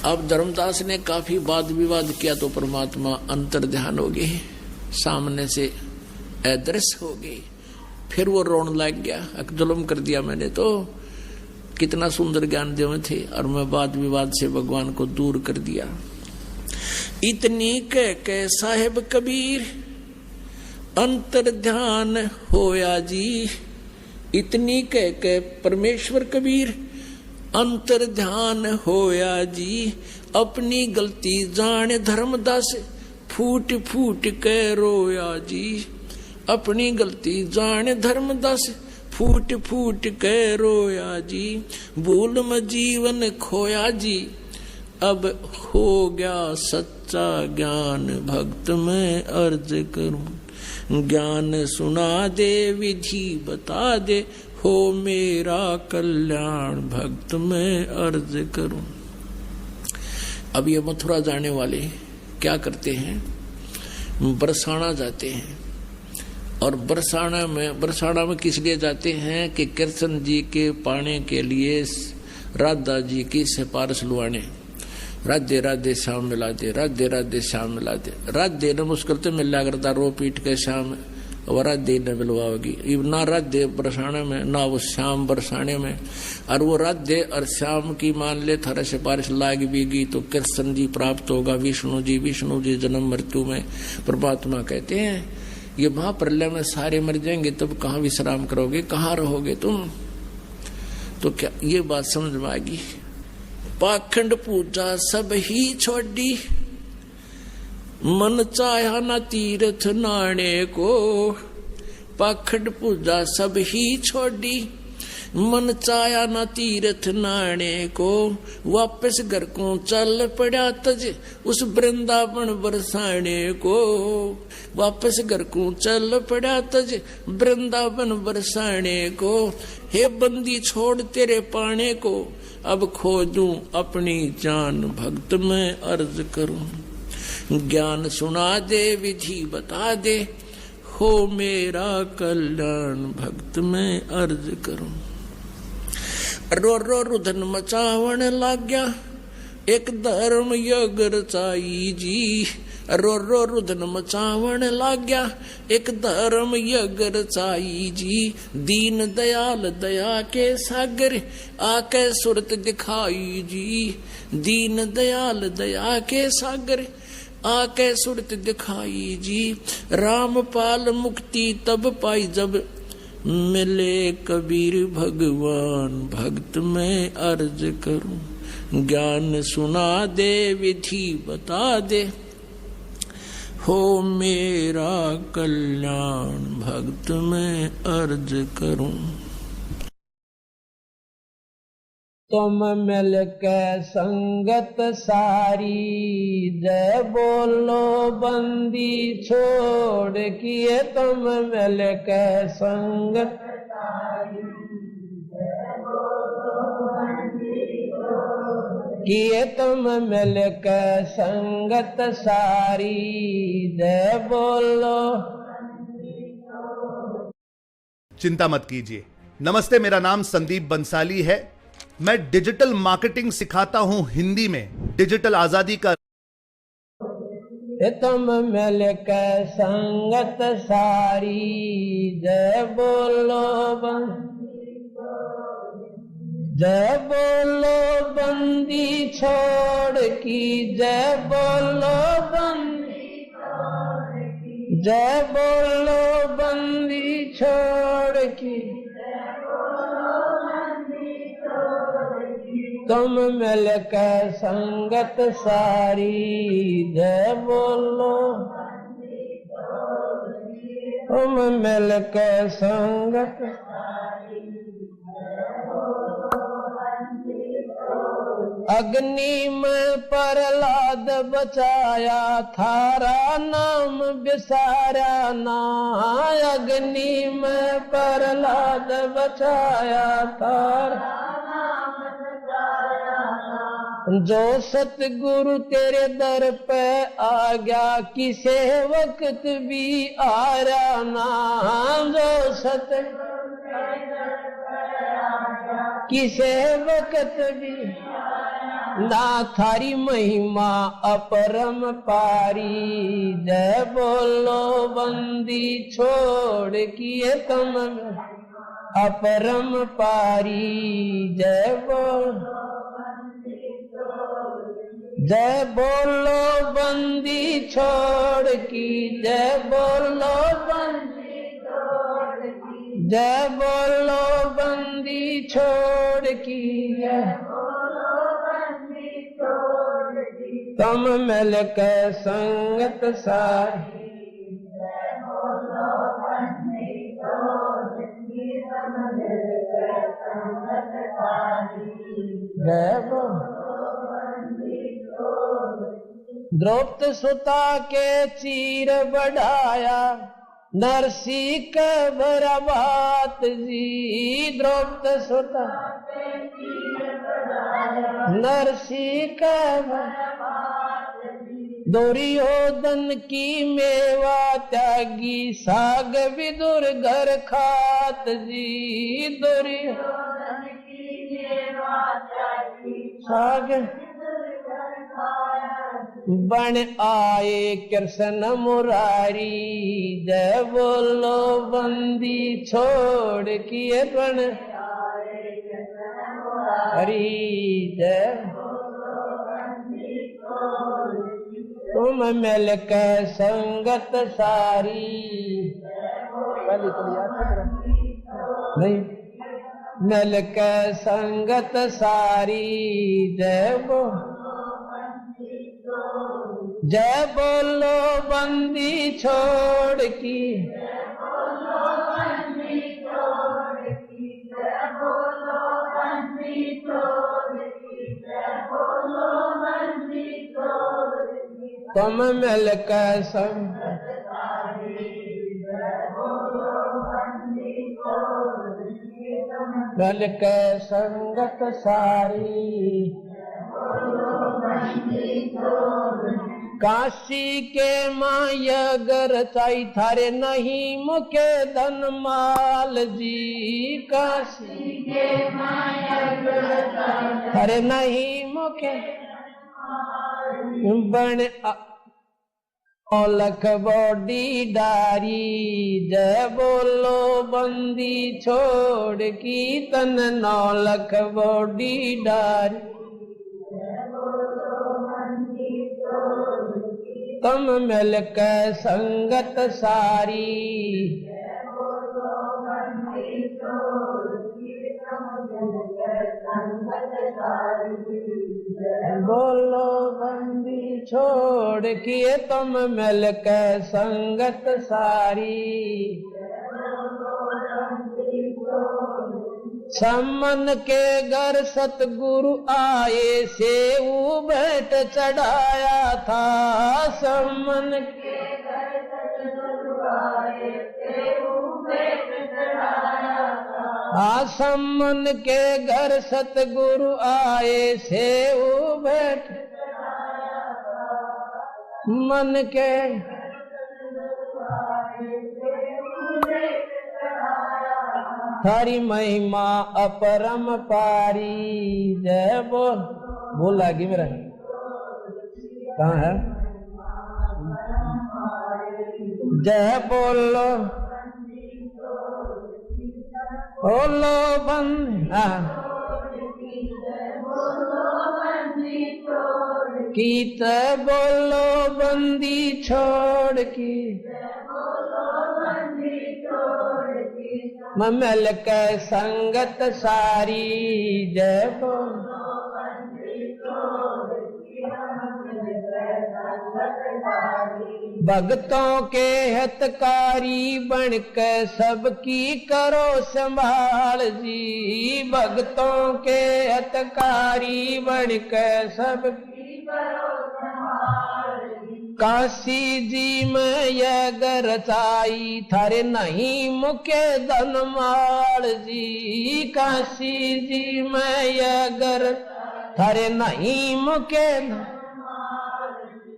अब धर्मदास ने काफी वाद विवाद किया, तो परमात्मा अंतर ध्यान हो गए, सामने से अदृश्य हो गई। फिर वो रोने लग गया, जुल्म कर दिया मैंने, तो कितना सुंदर ज्ञान देवे थे, और मैं वाद विवाद से भगवान को दूर कर दिया। इतनी कह के साहेब कबीर अंतर ध्यान होया जी। इतनी कह के परमेश्वर कबीर अंतर ध्यान होया जी। अपनी गलती जाने धर्मदास, फूट फूट के रोया जी। अपनी गलती जाने धर्मदास, फूट फूट के रोया जी। भूल में जीवन खोया जी, अब हो गया सच्चा ज्ञान, भक्त मैं अर्ज करूं। ज्ञान सुना दे, विधि बता दे, हो मेरा कल्याण, भक्त मैं अर्ज करूं। अब ये मथुरा जाने वाले क्या करते हैं? बरसाना जाते हैं। और बरसाना में किस लिए जाते हैं? कि कृष्ण जी के पाने के लिए राधा जी की सिफारिश लुआने। राधे राधे श्याम मिला दे, राधे राधे श्याम मिला दे। राधे न मुश्किल तो मिला करता, रो पीट के श्याम, और राधे न मिलवाओगी। ना राधे बरसाने में, ना वो श्याम बरसाने में। और वो राधे और श्याम की मान ले थारा सिफारिश लाग भी गई तो कृष्ण जी प्राप्त होगा, विष्णु जी जन्म मृत्यु में। परमात्मा कहते हैं ये महाप्रलय में सारे मर जाएंगे, तब कहाँ विश्राम करोगे, कहाँ रहोगे तुम? तो क्या ये बात समझ में आएगी? पाखंड पूजा सब ही छोड़ी, मन चाहा न तीर्थ नाने को। पाखड़ पूजा सब ही छोड़ी, मन चाया ना तीर्थ नाने को, वापस घर को चल पड़ा तज उस वृंदावन बरसाने को, वापस घर को चल पड़ा तज वृंदावन बरसाने को, हे बंदी छोड़ तेरे पाने को, अब खोजूं अपनी जान भक्त में अर्ज करूं, ज्ञान सुना दे विधि बता दे, हो मेरा कल्याण भक्त में अर्ज करूं। रो रो रुधन मचावण लाग्या एक धर्म योग रचाई जी, रो रो रुधन मचावण लाग्या एक धर्म योग रचाई जी, दीन दयाल दया के सागर आके सुरत दिखाई जी, दीन दयाल दया के सागर आके सुरत दिखाई जी, रामपाल मुक्ति तब पाई जब मिले कबीर भगवान भक्त में अर्ज करूं, ज्ञान सुना दे विधि बता दे, हो मेरा कल्याण भक्त में अर्ज करूं। तुम मिल के संगत सारी, जय बोलो बंदी छोड़ किए, तुम मिल के संगत किए, तुम मिल के संगत सारी, जय बोलो। चिंता मत कीजिए। नमस्ते, मेरा नाम संदीप बंसाली है। मैं डिजिटल मार्केटिंग सिखाता हूं हिंदी में। डिजिटल आजादी का तुम मिल के संगत सारी, जय बोलो जय बोलो बंदी छोड़ की, जय बोलो बंदी, जय बोलो बंदी छोड़ की, तुम मिल के संगत सारी, जय बोलो तुम मिल के संगत। अग्नि में प्रहलाद बचाया, थारा नाम बिसारा ना, अग्नि में प्रहलाद बचाया थारा, जो सतगुरु तेरे दर पे आ गया, किसे वक्त भी आ रहा ना, जो सतगुरु किसे वक्त भी ना, थारी महिमा अपरम पारी, जय बोलो बंदी छोड़ किए, तुम अपरम पारी, जय बोलो जय बोलो बंदी छोड़ की, जय बोलो बंदी छोड़ की, जय बोलो बंदी छोड़ की, जय बोलो बंदी छोड़ की, तुम मिल के संगत सारी, जय बोलो बंदी छोड़ की, तुम मिल के संगत सारी, जय बोलो। द्रौपद सुता के चीर बढ़ाया, नरसी के भरा बात जी, द्रौपद सुता नरसी के दुर्योधन की मेवा त्यागी, साग विदुर घर खात जी, दुर्योधन की मेवा त्यागी, साग बन आए कृष्ण मुरारी, जय बोलो बंदी छोड़ किए, बन आए कृष्ण मुरारी, जय बोलो बंदी छोड़, तुम मिल के संगत सारी, नहीं मिल के संगत सारी, जय बोलो जय बोलो बंदी छोड़ की, तुम मिलकर संग मिलकर संगत सारी काशी के माया गर चाई थारे नहीं मुके धन माल जी। काशी के माया गर थारे नहीं मुके बन औलख बॉडी डारी। जय बोलो बंदी छोड़ कीर्तन नौलख बॉडी डारी। तुम मिलकर संगत सारी बोलो बंदी छोड़ किए तुम मिलकर संगत सारी। सम्मन के घर सतगुरु आए सेऊ बैठ चढ़ाया था। सम्मन के घर सतगुरु आए सेऊ बैठ चढ़ाया था। सम्मन के घर सतगुरु आए सेऊ बैठ मन के थारी महिमा अपरम पारी। जय बोल आगे मेरा कहाँ है? जय बोलो बोलो बंद कीत बोलो बंदी छोड़ की मिल के संगत सारी। जय बोल भक्तों के हितकारी बनकर सबकी करो संभाल जी। भक्तों के हितकारी बनकर सबकी करो संभाल जी। काशी जी में यह गरचाई थारे नहीं मुके धनमाल जी। काशी जी में यह गर थारे नहीं मुके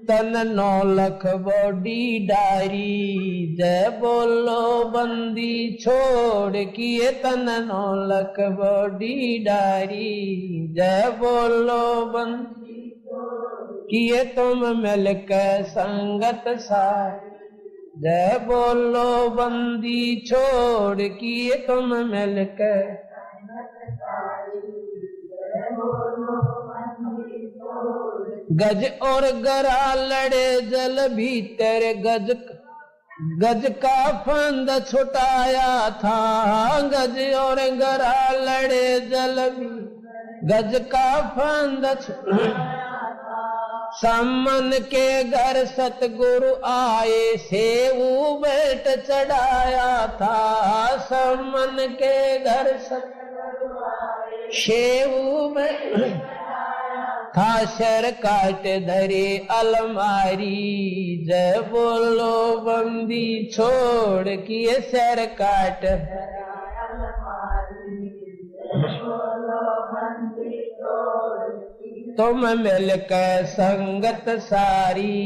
तन 9 लाख बॉडी डारी। जय बोलो बंदी छोड़ किए तन 9 लाख बॉडी डारी। जय बोलो बंदी किए तुम मिलकर संगत सारी। जय बोलो बंदी छोड़ किए तुम मिलकर गज और गरा लड़े जल भीतर गज का फंद छुटाया था। गज और गरा लड़े जल भी गज का फंद सम्मन के घर सतगुरु आए सेऊ बैठ चढ़ाया था। सम्मन के घर सतगुरु आए सेऊ बैठ था सर काट धरे अलमारी। जय बोलो बंदी छोड़ किए सर काट तुम मिलकर संगत सारी।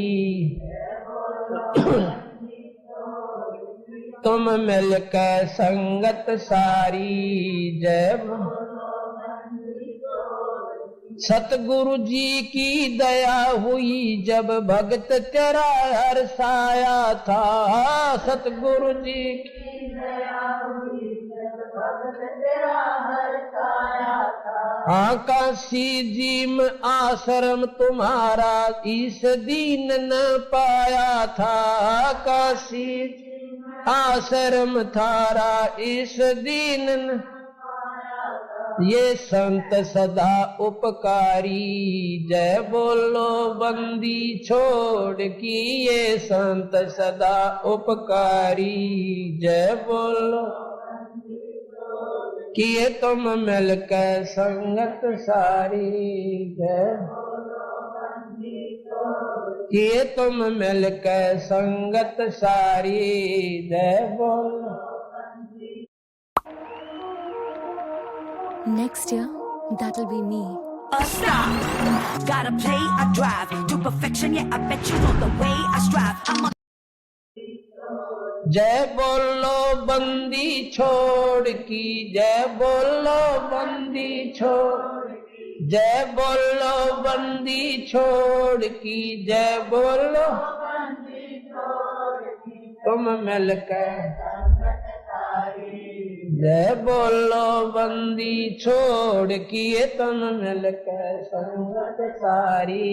तुम मिलकर संगत सारी। जय सतगुरु जी की दया हुई जब भक्त तेरा हर्षाया था। सतगुरु जी की दया हुई जब भक्त तेरा हर्षाया था। काशी जी में आश्रम तुम्हारा इस दीन न पाया था। काशी आश्रम थारा इस दीन न ये संत सदा उपकारी। जय बोलो बंदी छोड़ की ये संत सदा उपकारी। जय बोलो किए तुम मिलकर संगत सारी। जय किए तुम मिलकर संगत सारी, जय बोलो। Next year, that'll be me. A star, gotta play, I drive to perfection. Yeah, I bet you know the way I strive. I'm a जय बोलो बंदी छोड़ की, जय बोलो बंदी छोड़, जय बोलो बंदी छोड़ की, जय बोलो तुम मिलकर, जय बोलो बंदी छोड़ किए तुम मिलकर संगत सारी,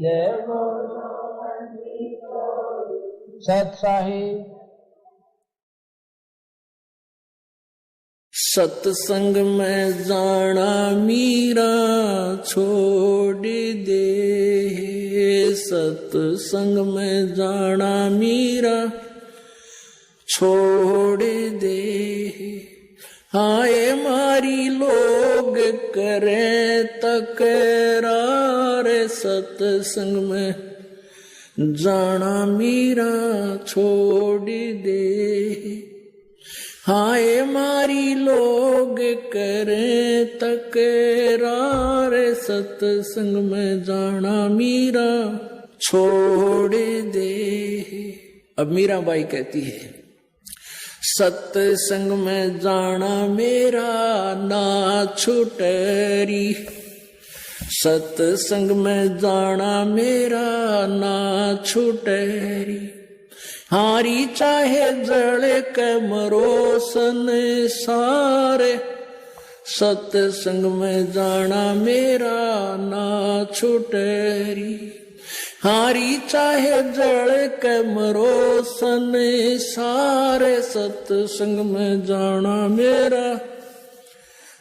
जय बोलो बंदी छोड़। सत साहिब। सत्संग में जाना मीरा छोड़ दे, सत्संग में जाना मीरा छोड़ दे, हाय मारी लोग करें तकरार, सत्संग में जाना मीरा छोड़ दे, हाय मारी लोग करें तकरार, सत्संग में जाना मीरा छोड़ दे। अब मीराबाई कहती है, सत्संग में जाना मेरा ना छुटरी, सत्संग में जाना मेरा ना छुटरी, हारी चाहे जड़ के मरो संसारे, सत्संग में जाना मेरा ना छुटरी, हारी चाहे जड़ के मरो संसारे, सत्संग में जाना मेरा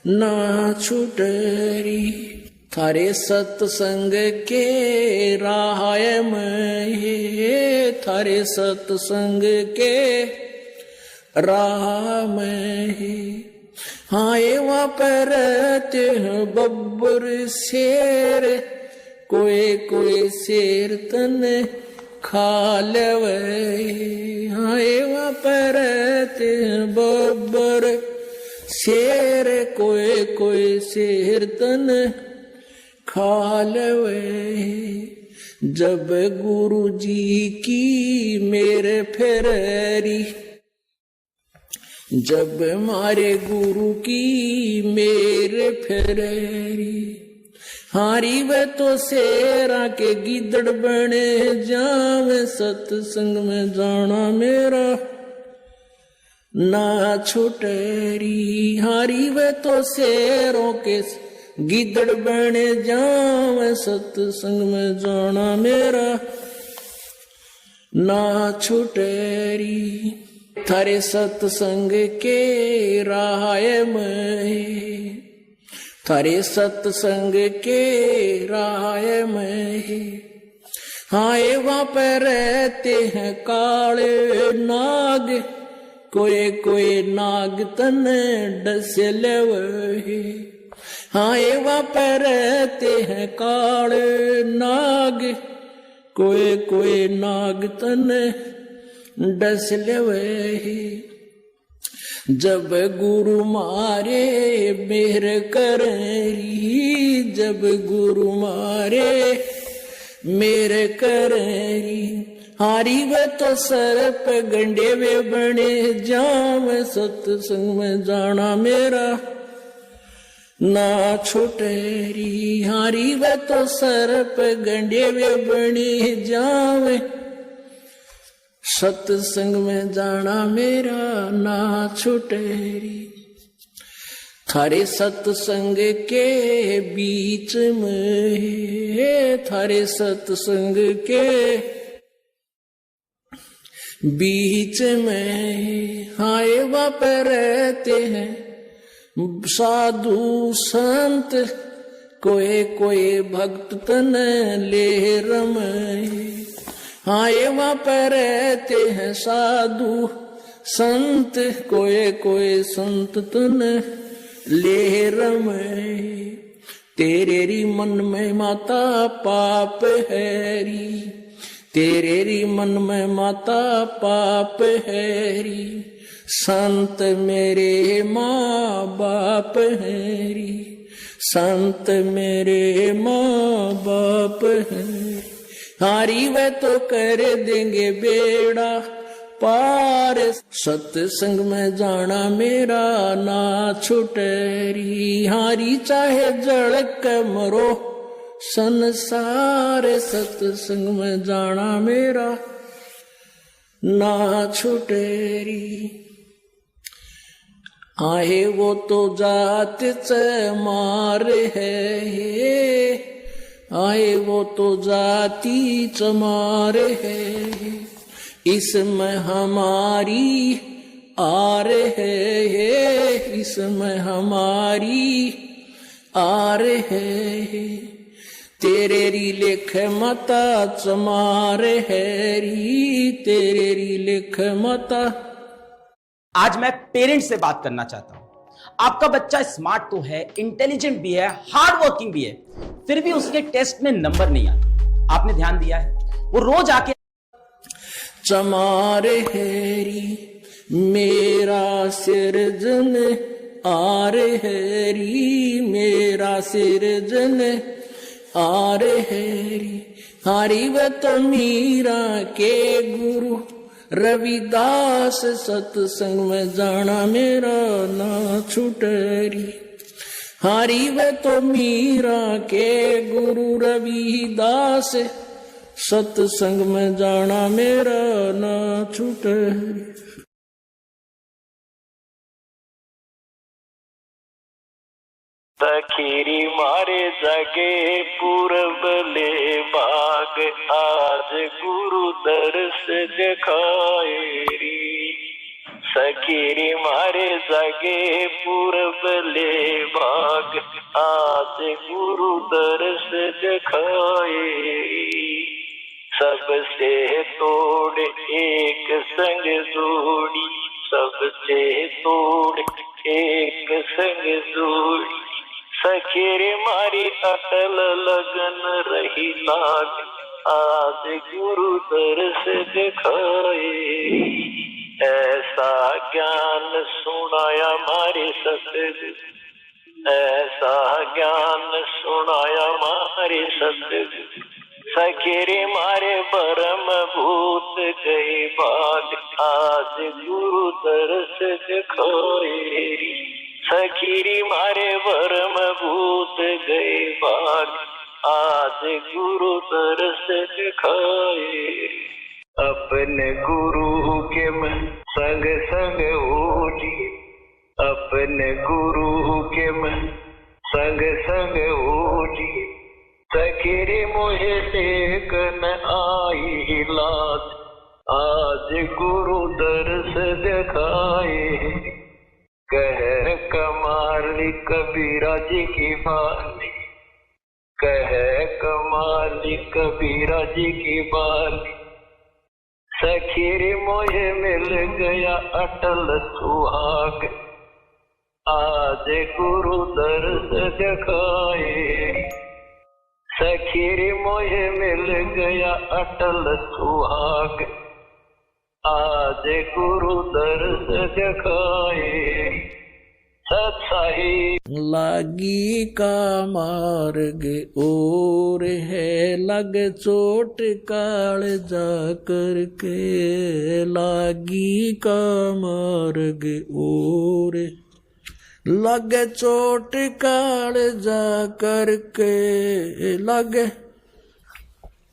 ना छुटरी, थारे सत्संग के राह में, थारे सत्संग के राह में, हाय वहाँ पर रहते हैं बब्बर शेर, कोई कोई शेर तने खा लेवे, हाय वहाँ पर रहते हैं बब्बर शेर, कोई कोई शेर तने खा लेवे, जब गुरु जी की मेरे फेरी, जब मारे गुरु की मेरे फेरी, हारी वे तो शेरा के गिदड़ बने जावे, सत्संग में जाना मेरा ना छुटरी, हारी वे तो शेरों के गिदड़ बने जावे, सत्संग में जाना मेरा ना छुटरी, थारे सत्संग के राह में, थारे सत्संग के राह में, हाय वहाँ पर रहते हैं काले नाग, कोई कोई नाग तने डस लेवे, हाय वहाँ पर रहते हैं काले नाग, कोई कोई नाग तने डस लेवे, जब गुरु मारे मेर करी, जब गुरु मारे मेर करी, हारी वे तो सर पे गंडे वे बने जाम, सत्संग में जाना मेरा ना छुटरी, हारी वे तो सर पे गंडे वे बने जावे, सत्संग में जाना मेरा ना छुटरी, थारे सत्संग के बीच में, थारे सत्संग के बीच में, हाय वहाँ पर रहते हैं साधु संत, कोई कोई भक्त तन ले रमे, हाय वहाँ पर रहते हैं साधु संत, कोई कोई संत तन ले रमे, तेरे री मन में माता पाप हैरी, तेरे री मन में माता पाप हैरी, संत मेरे माँ बाप हैरी, संत मेरे माँ बाप हैं। हारी वे तो कर देंगे बेड़ा पार, सत्संग में जाना मेरा ना छुटेरी। हारी चाहे जड़ के मरो संसार, सत्संग में जाना मेरा ना छुटेरी। आए वो तो जात से मार है, आए वो तो जाति चमार है, इसमें हमारी आर है, इसमें हमारी आर है। तेरे री लेख मता चमार है री, तेरे री लेख मता। आज मैं पेरेंट्स से बात करना चाहता हूं। आपका बच्चा स्मार्ट तो है, इंटेलिजेंट भी है, हार्ड वर्किंग भी है, फिर भी उसके टेस्ट में नंबर नहीं आते। आपने ध्यान दिया है? वो रोज आके चमारे हैरी मेरा सिरजन आरे हैरी, मेरा सिरजन आरे हैरी। हारी व तो मीरा के गुरु रविदास, सत्संग में जाना मेरा ना छुटेरी। हारी वे तो मीरा के गुरु रविदास, सत्संग में जाना मेरा ना छुटेरी। तखीरी मारे जगे पूरब ले बाग, आज गुरु दर्श दिखाएरी। सखीरी मारे जगे पूरब ले बाग, आज गुरु दर्श दिखाएरी। सबसे तोड़ एक संग जोड़ी, सबसे तोड़ एक संग जोड़ी। सखीरे मारी अटल लगन रही लाग, आज गुरु दर्श दिखाए। ऐसा ज्ञान सुनाया मारे सतगुरु, ऐसा ज्ञान सुनाया मारे सतगुरु। सखीरे मारे परम भूत गए बाग, आज गुरु दर्श दिखाए। सखीरी मारे परम भूत गए बाग, आज गुरु दर्श दिखाए। अपने गुरु के मन संग संग ओढ़ी, अपने गुरु के मन संग संग ओढ़ी। सखीरी मुझे टेक न आई लाज, आज गुरु दर्श दिखाए। कह कमाली कबीरा जी की बाली, कह कमाली कबीरा जी की बाली। सखीरी मुझे मिल गया अटल सुहाग, आज गुरु दर्श दिखाए। सखीरी मुझे मिल गया अटल सुहाग, आज गुरु दर्श दिखाए। सत्साही लागी का मार्ग और है, लग चोट काल जा करके। लागी का मार्ग और लग चोट काल जा करके, लग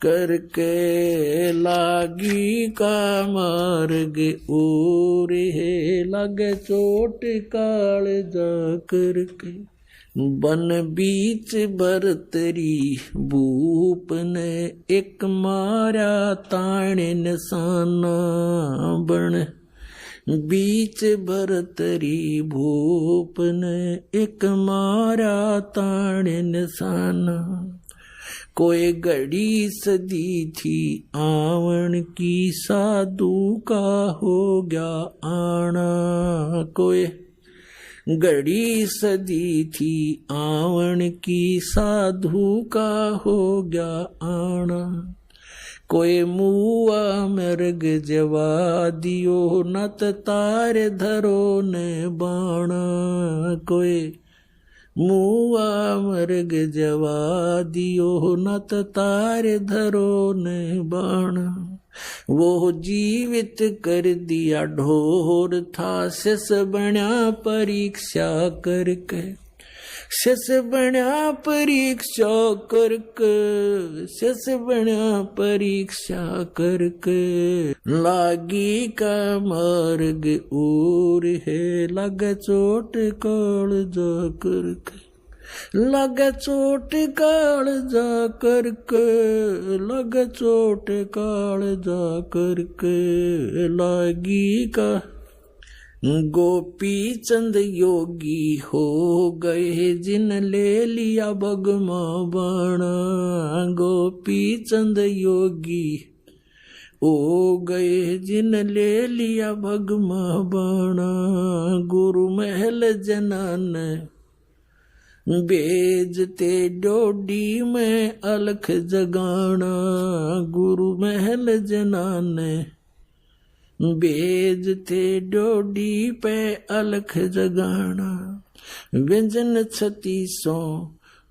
करके लागी का मार्ग और है, लग चोट काल जा करके। बन बीच बरतरी भूप ने एक मारा ताणे निशाना। बन बीच बरतरी भूप ने एक मारा ताणे निशाना। कोई घड़ी सदी थी आवन की, साधु का हो गया आना। कोई घड़ी सदी थी आवन की, साधु का हो गया आना। कोई मुआ मृग जवा दियो नत तार धरो ने बाणा कोई मुआ मृग जवा दियो नत तार धरो ने बाणा वो जीवित कर दिया ढोर था शिष बण्या परीक्षा करके शिष बण्या परीक्षा करके शिष बण्या परीक्षा करके लागी का मार्ग और है लग चोट काल जा करके लग चोट काल जा करके लग चोट काल जा करके लागी का गोपी चंद योगी हो गए जिन ले लिया बगमा बाणा गोपी चंद योगी हो गए जिन ले लिया बगमा बाणा गुरु महल जनन बेजते डोडी में अलख जगाना गुरु महल जनान बेजते डोडी पे अलख जगाना व्यंजन 3600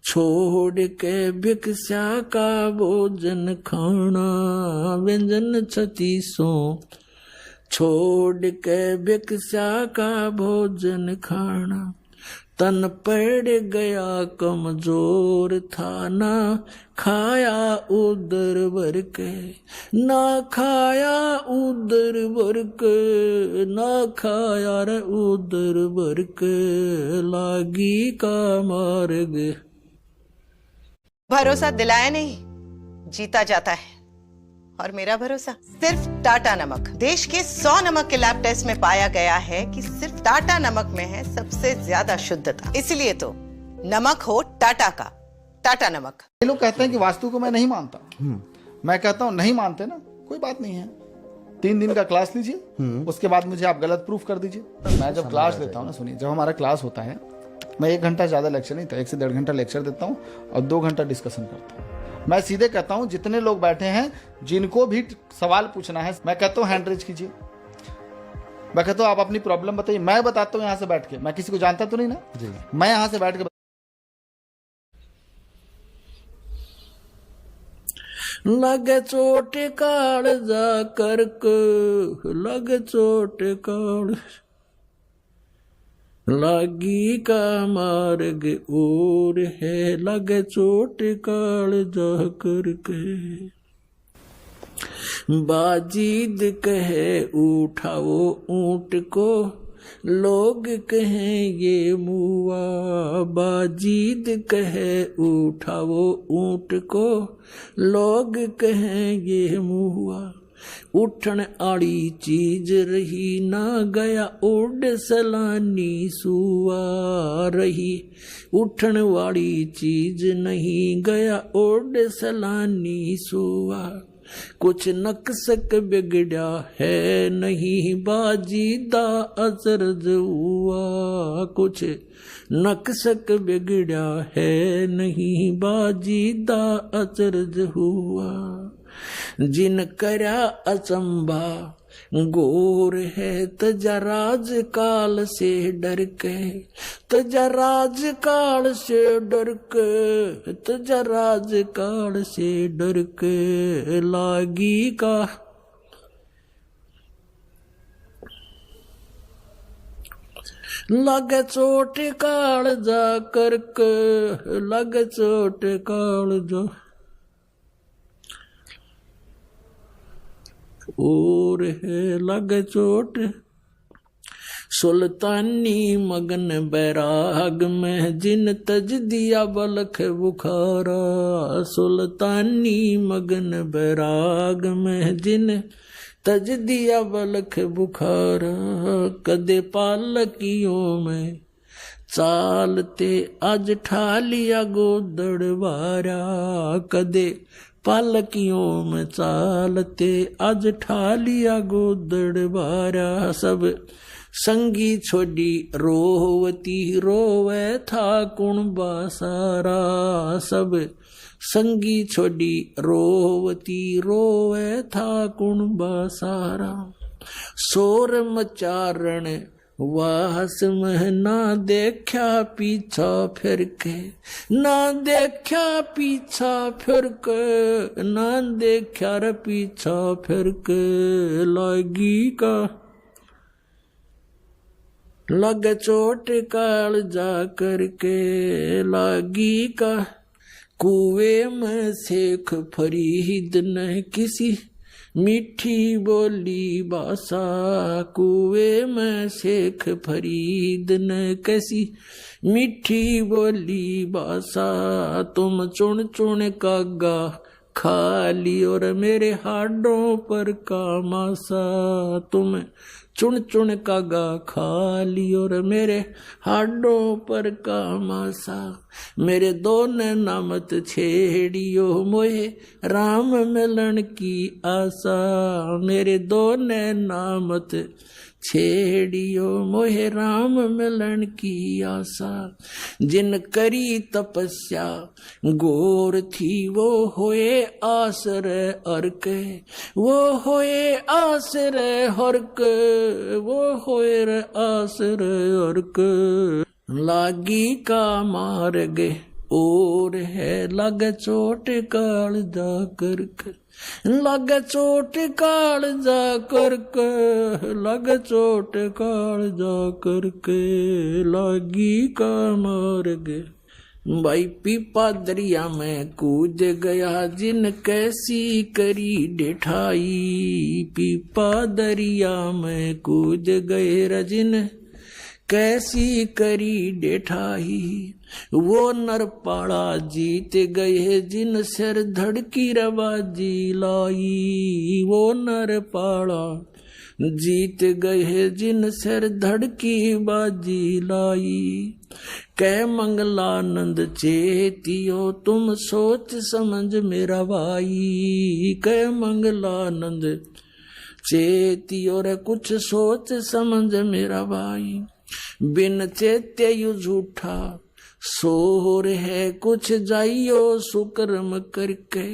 छोड़ के भिक्षा का भोजन खाना व्यंजन 3600 छोड़ के भिक्षा का भोजन खाना तन पड़ गया कमजोर था ना खाया उदर भर के ना खाया उदर भर के ना खाया रे उदर भर के लागी का मार्ग भरोसा दिलाया नहीं जीता जाता है और मेरा भरोसा सिर्फ टाटा नमक। देश के 100 नमक के लैब टेस्ट में पाया गया है कि सिर्फ टाटा नमक में है सबसे ज्यादा शुद्धता। इसलिए तो नमक हो टाटा का, टाटा नमक। लोग कहते हैं कि वास्तु को मैं नहीं मानता, मैं कहता हूं नहीं मानते ना, कोई बात नहीं है। 3 दिन का क्लास लीजिए, उसके बाद मुझे आप गलत प्रूफ कर दीजिए। मैं जब क्लास लेता हूँ ना, सुनिए, जब हमारा क्लास होता है मैं 1 घंटा ज्यादा लेक्चर नहीं था, 1 से 1.5 घंटा लेक्चर देता हूँ और 2 घंटा डिस्कशन करता हूँ। मैं सीधे कहता हूं जितने लोग बैठे हैं जिनको भी सवाल पूछना है, मैं कहता हूं हैंड रेज कीजिए। मैं कहता हूं आप अपनी प्रॉब्लम बताइए, मैं बताता हूं यहां से बैठ के। मैं किसी को जानता तो नहीं ना जी, मैं यहां से बैठ के लग चोट काल जा करके लग चोट काल लागी का मार्ग और है लग चोट काल जा करके बाजीद कहे उठाओ ऊंट को लोग कहें ये मुआ बाजीद कहे उठाओ ऊंट को लोग कहें ये मुआ उठन आड़ी चीज रही ना गया उड़ सलानी सुआ रही उठन वाली चीज नहीं गया उड़ सलानी सुआ कुछ नक्सक बिगड़ा है नहीं बाजीदा अजरज हुआ कुछ नक्सक बिगड़ा है नहीं बाजीदा अजरज हुआ जिन करया अचंबा गोर है तजराज काल से डर के तजराज काल से डर के तजराज काल से डर के लागी का लग चोट काल जा करके लग चोट काल जा और है लग चोट सुल्तानी मगन बैराग में जिन तज दिया बलख बुखारा सुल्तानी मगन बैराग में जिन तज दिया बलख बुखारा कदे पालकियों में चालते आज ठा लिया गोदड़वारा कदे पालकियों में चालते आज ठा लिया गोदड़ बारा सब संगी छोड़ी रोवती रोवे था कुणबा सारा सब संगी छोड़ी रोवती रोवे था कुणबा सारा। शोर मचारण वास में ना देखा पीछा फिर के, ना देखा पीछा फिर के, ना देखा रे पीछा फिर के। लागी का लग चोट काल जा करके, लागी का कुएं में शेख फरीद ने किसी मीठी बोली भाषा। कुएं में शेख फरीद ने कैसी मीठी बोली भाषा। तुम चुन चुन कागा खा ली और मेरे हाडों पर का मासा। तुम चुन चुन कागा खा ली और मेरे हाडों पर का मासा। मेरे दो नैना मत छेड़ियो मोहे राम मिलन की आशा। मेरे दो नैना मत छेड़ियो मोहे राम मिलन की आशा। जिन करी तपस्या गोर थी वो होए आसरे अर्क। वो होए आसरे हर्क, वो होए रे आसरे अर्क। लागी का मार्ग और है लग चोट काल जा करके। लग चोट काल जा करके, लग चोट काल जा करके। लागी का मार्ग भाई पीपा दरिया में कूद गया जिन कैसी करी डिठाई। पीपा दरिया में कूद गए रजिन कैसी करी डेठाई। वो नरपाड़ा जीत गए जिन सिर धड़की रवाजी लाई। वो नरपाड़ा जीत गए जिन सिर धड़की बाजी लाई। कै मंगलानंद चेतियो तुम सोच समझ मेरा भाई। कै मंगलानंद चेतियो रे कुछ सोच समझ मेरा भाई। बिन चेत्य यु झूठा सोर है कुछ जाइयो सुकर्म करके।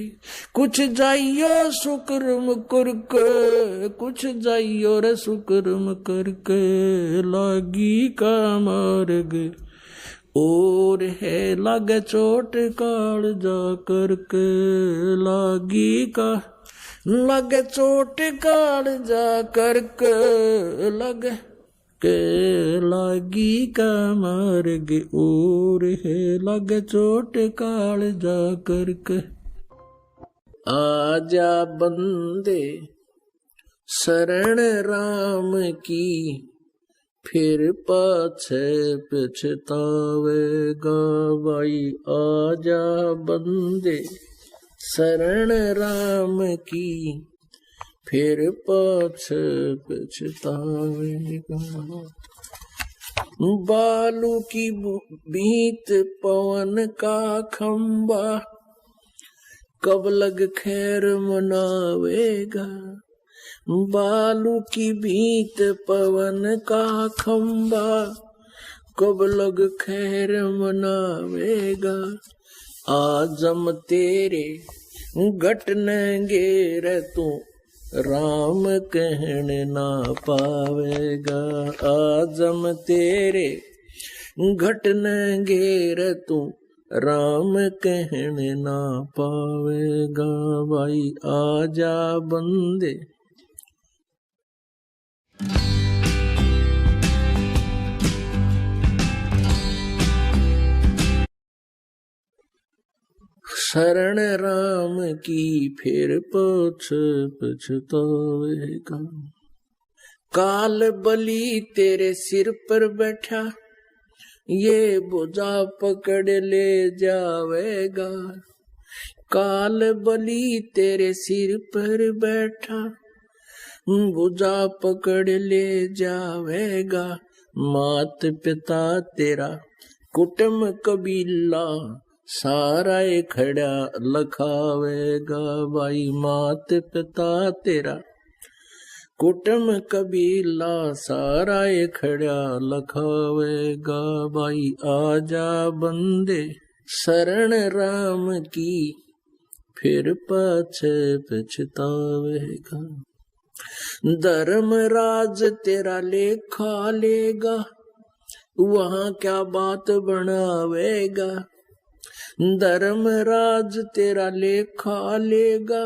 कुछ जाइयो सुकर्म करके, कुछ जाइयो रे सुकर्म करके। लागी का मार्ग और है लग चोट काल जा करके। लागी का लग चोट काल जा करके। लग के लागी का मार्ग और है लग चोट काल जा करके। आजा बंदे शरण राम की फिर पाछे पछतावेगा भाई। आजा बंदे शरण राम की फिर पाछे पछतावेगा। बालू की बीत पवन का खंबा कब लग खैर मनावेगा। बालू की बीत पवन का खंबा कब लग खैर मनावेगा। आजम तेरे घटनेंगे रे तू राम कहने ना पावेगा। आजम तेरे घटनेंगे रे तू राम कहने ना पावेगा भाई। आजा बंदे शरण राम की फिर पाछ पछतावेगा। काल बलि तेरे सिर पर बैठा ये बोझा पकड़ ले जावेगा। काल बलि तेरे सिर पर बैठा बोझा पकड़ ले जावेगा। मात पिता तेरा कुटुंब कबीला सारा खड़ा लखावेगा भाई। मात पिता तेरा कुटुंब कबीला सारा खड़ा लखावेगा भाई। आजा बंदे शरण राम की फिर पाछे पछतावेगा। धर्मराज तेरा लेखा लेगा, वहां क्या बात बनावेगा। धर्मराज तेरा लेखा लेगा,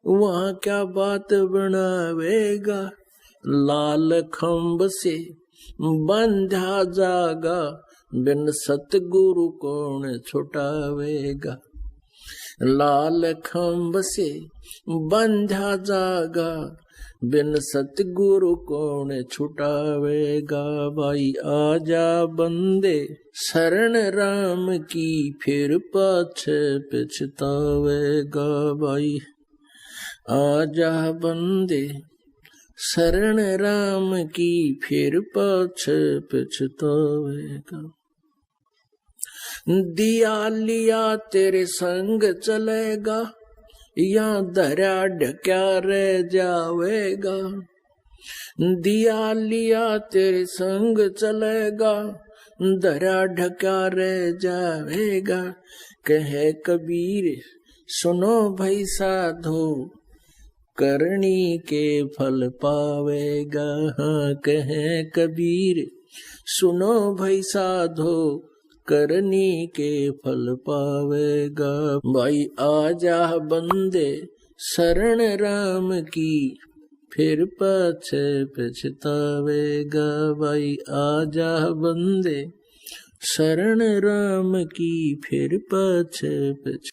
वहां क्या बात बनावेगा। लाल खंभ से बंधा जागा, बिन सतगुरु कौन छुटावेगा। लाल खंभ से बंधा जागा, बिन सतगुरु कौन छुटावेगा। भाई आजा बंदे शरण राम की, फिर पाछे पछतावेगा। भाई आजा बंदे शरण राम की, फिर पाछे पछतावेगा। दिया लिया तेरे संग चलेगा, या धरा ढक्या रह जावेगा। दिया लिया तेरे संग चलेगा, धरा ढक्या रह जावेगा। कहे कबीर सुनो भाई साधो, करनी के फल पावेगा। हाँ कहे कबीर सुनो भाई साधो, करनी के फल पावेगा। भाई आजा बंदे शरण राम की, फिर पाछे पछतावेगा। भाई आजा बंदे शरण राम की, फिर पाछे पछ।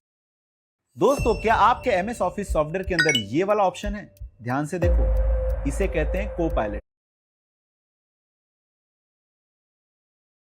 दोस्तों, क्या आपके MS ऑफिस सॉफ्टवेयर के अंदर ये वाला ऑप्शन है? ध्यान से देखो, इसे कहते हैं को पायलट।